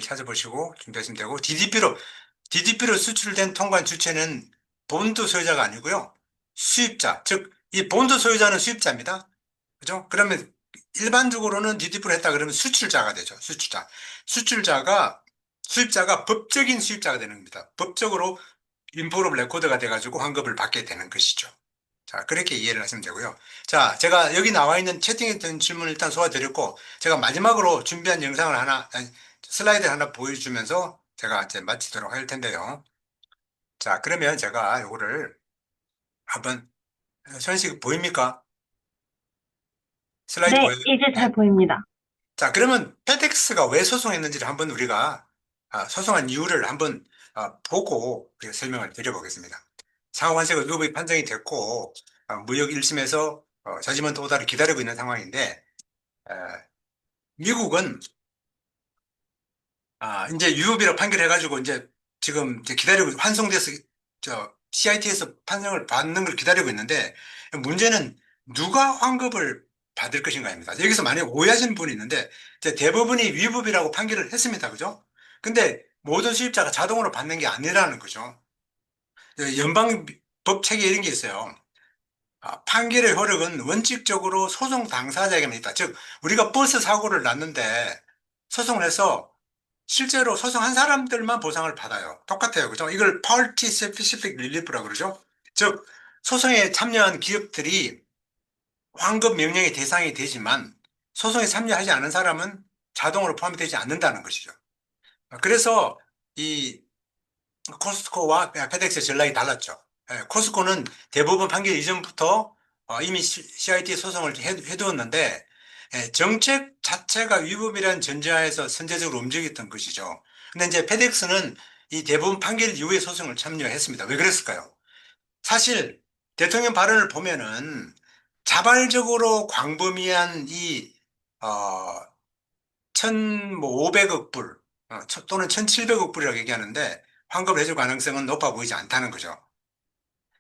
찾아보시고 준비하시면 되고 DDP로 수출된 통관 주체는 본드 소유자가 아니고요. 수입자, 즉 이 본드 소유자는 수입자입니다. 그죠? 그러면 일반적으로는 DDP로 했다 그러면 수출자가 되죠. 수입자가 법적인 수입자가 되는 겁니다. 법적으로 인포럼 레코드가 돼가지고 환급을 받게 되는 것이죠. 자, 그렇게 이해를 하시면 되고요. 자, 제가 여기 나와 있는 채팅했던 질문을 일단 소화드렸고, 제가 마지막으로 준비한 영상을 슬라이드 하나 보여주면서 제가 이제 마치도록 할 텐데요. 자, 그러면 제가 요거를 한번, 현식 보입니까? 슬라이드
네,
보여요?
이제
네.
잘 보입니다.
자, 그러면 페덱스가 왜 소송했는지를 한번 우리가 소송한 이유를 한번 보고 우리가 설명을 드려보겠습니다. 상호관세가 위법의 판정이 됐고 무역 1심에서 저지먼트 오다를 기다리고 있는 상황인데 에, 미국은 이제 유효비로 판결해가지고 이제 지금 이제 기다리고 환송돼서 저 CIT에서 판정을 받는 걸 기다리고 있는데 문제는 누가 환급을 받을 것인가입니다. 여기서 만약에 오해하시는 분이 있는데 이제 대부분이 위법이라고 판결을 했습니다. 그죠? 근데 모든 수입자가 자동으로 받는 게 아니라는 거죠. 연방법 체계 이런 게 있어요. 판결의 효력은 원칙적으로 소송 당사자에게만 있다. 즉 우리가 버스 사고를 났는데 소송을 해서 실제로 소송한 사람들만 보상을 받아요. 똑같아요. 그죠? 이걸 Party Specific Relief라고 그러죠. 즉, 소송에 참여한 기업들이 환급 명령의 대상이 되지만 소송에 참여하지 않은 사람은 자동으로 포함되지 않는다는 것이죠. 그래서 이 코스트코와 페덱스의 전략이 달랐죠. 코스트코는 대부분 판결 이전부터 이미 CIT 소송을 해두었는데 정책 자체가 위법이라는 전제하에서 선제적으로 움직였던 것이죠. 근데 이제 페덱스는 이 대부분 판결 이후에 소송을 참여했습니다. 왜 그랬을까요? 사실 대통령 발언을 보면은 자발적으로 광범위한 이 어, 1,500억 불 또는 1,700억 불이라고 얘기하는데 환급을 해줄 가능성은 높아 보이지 않다는 거죠.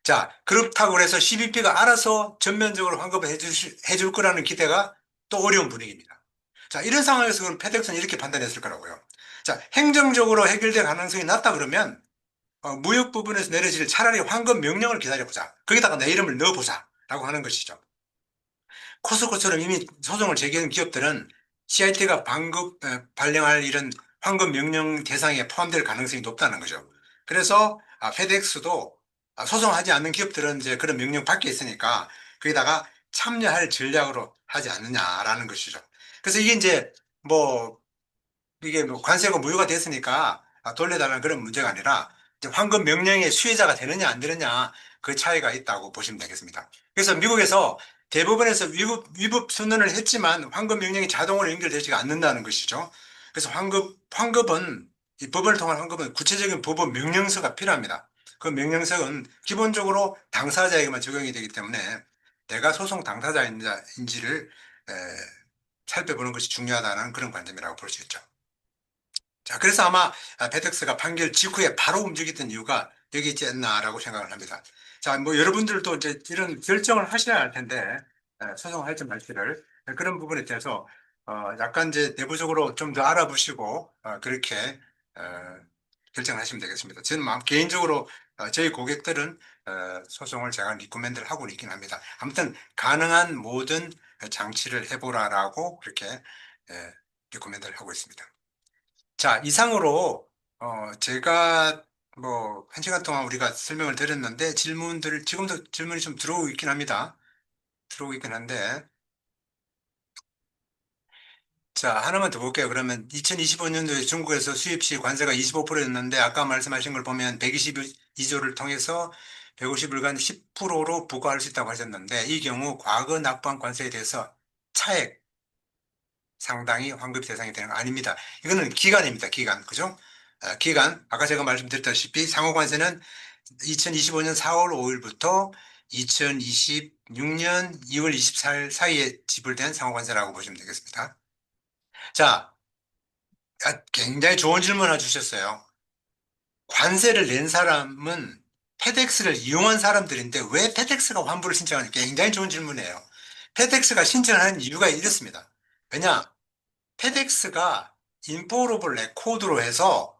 자, 그렇다고 해서 CBP가 알아서 전면적으로 환급을 해줄 거라는 기대가 또 어려운 분위기입니다. 자, 이런 상황에서 그럼 페덱스는 이렇게 판단했을 거라고요. 자, 행정적으로 해결될 가능성이 낮다 그러면 무역 부분에서 내려질 차라리 환급 명령을 기다려보자. 거기다가 내 이름을 넣어보자. 라고 하는 것이죠. 코스코처럼 이미 소송을 제기한 기업들은 CIT가 발령할 이런 환급 명령 대상에 포함될 가능성이 높다는 거죠. 그래서 페덱스도 소송하지 않는 기업들은 이제 그런 명령 밖에 있으니까 거기다가 참여할 전략으로 하지 않느냐라는 것이죠. 그래서 이게 이제 뭐 이게 뭐 관세가 무효가 됐으니까 돌려달라는 그런 문제가 아니라 이제 환급 명령의 수혜자가 되느냐 안 되느냐 그 차이가 있다고 보시면 되겠습니다. 그래서 미국에서 대부분에서 위법 선언을 했지만 환급 명령이 자동으로 연결되지가 않는다는 것이죠. 그래서 환급은 이 법을 통한 환급은 구체적인 법원 명령서가 필요합니다. 그 명령서는 기본적으로 당사자에게만 적용이 되기 때문에 내가 소송 당사자인지를 살펴보는 것이 중요하다는 그런 관점이라고 볼 수 있죠. 자, 그래서 아마 베텍스가 판결 직후에 바로 움직였던 이유가 여기 있지 않나라고 생각을 합니다. 자, 뭐 여러분들도 이제 이런 결정을 하셔야 할 텐데, 소송할지 말지를 그런 부분에 대해서 약간 이제 내부적으로 좀 더 알아보시고 그렇게 결정하시면 되겠습니다. 저는 개인적으로 저희 고객들은 소송을 제가 리코멘드를 하고 있긴 합니다. 아무튼 가능한 모든 장치를 해보라라고 그렇게 리코멘드를 하고 있습니다. 자, 이상으로, 제가 뭐, 한 시간 동안 우리가 설명을 드렸는데, 지금도 질문이 좀 들어오고 있긴 합니다. 들어오고 있긴 한데, 자, 하나만 더 볼게요. 그러면 2025년도에 중국에서 수입시 관세가 25%였는데, 아까 말씀하신 걸 보면 122조를 통해서 150일간 10%로 부과할 수 있다고 하셨는데, 이 경우 과거 납부한 관세에 대해서 차액 상당히 환급 대상이 되는 거 아닙니다. 이거는 기간입니다. 기간. 그죠? 기간. 아까 제가 말씀드렸다시피 상호관세는 2025년 4월 5일부터 2026년 2월 24일 사이에 지불된 상호관세라고 보시면 되겠습니다. 자, 굉장히 좋은 질문 하나 주셨어요. 관세를 낸 사람은 페덱스를 이용한 사람들인데 왜 페덱스가 환불을 신청하는지 굉장히 좋은 질문이에요. 페덱스가 신청하는 이유가 이렇습니다. 왜냐? 페덱스가 인포로블 레코드로 해서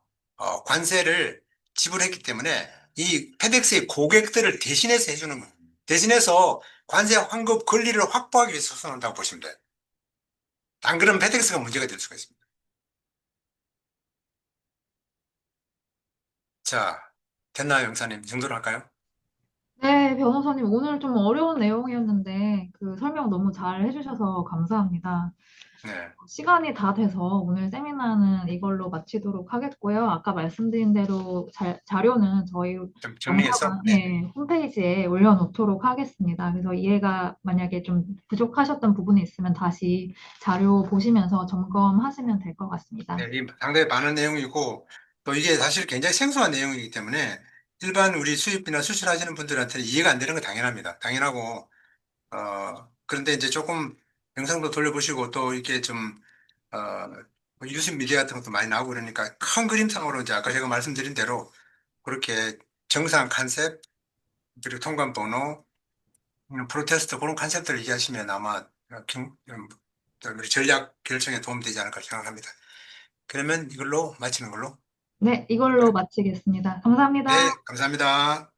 관세를 지불했기 때문에 이 페덱스의 고객들을 대신해서 해주는 거예요. 대신해서 관세 환급 권리를 확보하기 위해서 소송한다고 보시면 돼요. 안 그러면 페덱스가 문제가 될 수가 있습니다. 자, 됐나요, 영사님? 이 정도로 할까요?
네, 변호사님, 오늘 좀 어려운 내용이었는데, 그 설명 너무 잘 해주셔서 감사합니다.
네,
시간이 다 돼서 오늘 세미나는 이걸로 마치도록 하겠고요. 아까 말씀드린 대로 자료는 저희
좀 정리해서,
영사관,
네,
예, 홈페이지에 올려놓도록 하겠습니다. 그래서 이해가 만약에 좀 부족하셨던 부분이 있으면 다시 자료 보시면서 점검하시면 될 것 같습니다.
네, 이 상당히 많은 내용이고, 또 이게 사실 굉장히 생소한 내용이기 때문에 일반 우리 수입이나 수출하시는 분들한테는 이해가 안 되는 건 당연합니다. 당연하고, 그런데 이제 조금 영상도 돌려보시고 또 이렇게 좀, 뭐 뉴스 미디어 같은 것도 많이 나오고 그러니까 큰 그림상으로 이제 아까 제가 말씀드린 대로 그렇게 정상 컨셉, 그리고 통관 번호, 프로테스트 그런 컨셉들을 얘기하시면 아마 우리 전략 결정에 도움되지 않을까 생각합니다. 그러면 이걸로 마치는 걸로
네, 이걸로
할까요?
마치겠습니다. 감사합니다.
네, 감사합니다.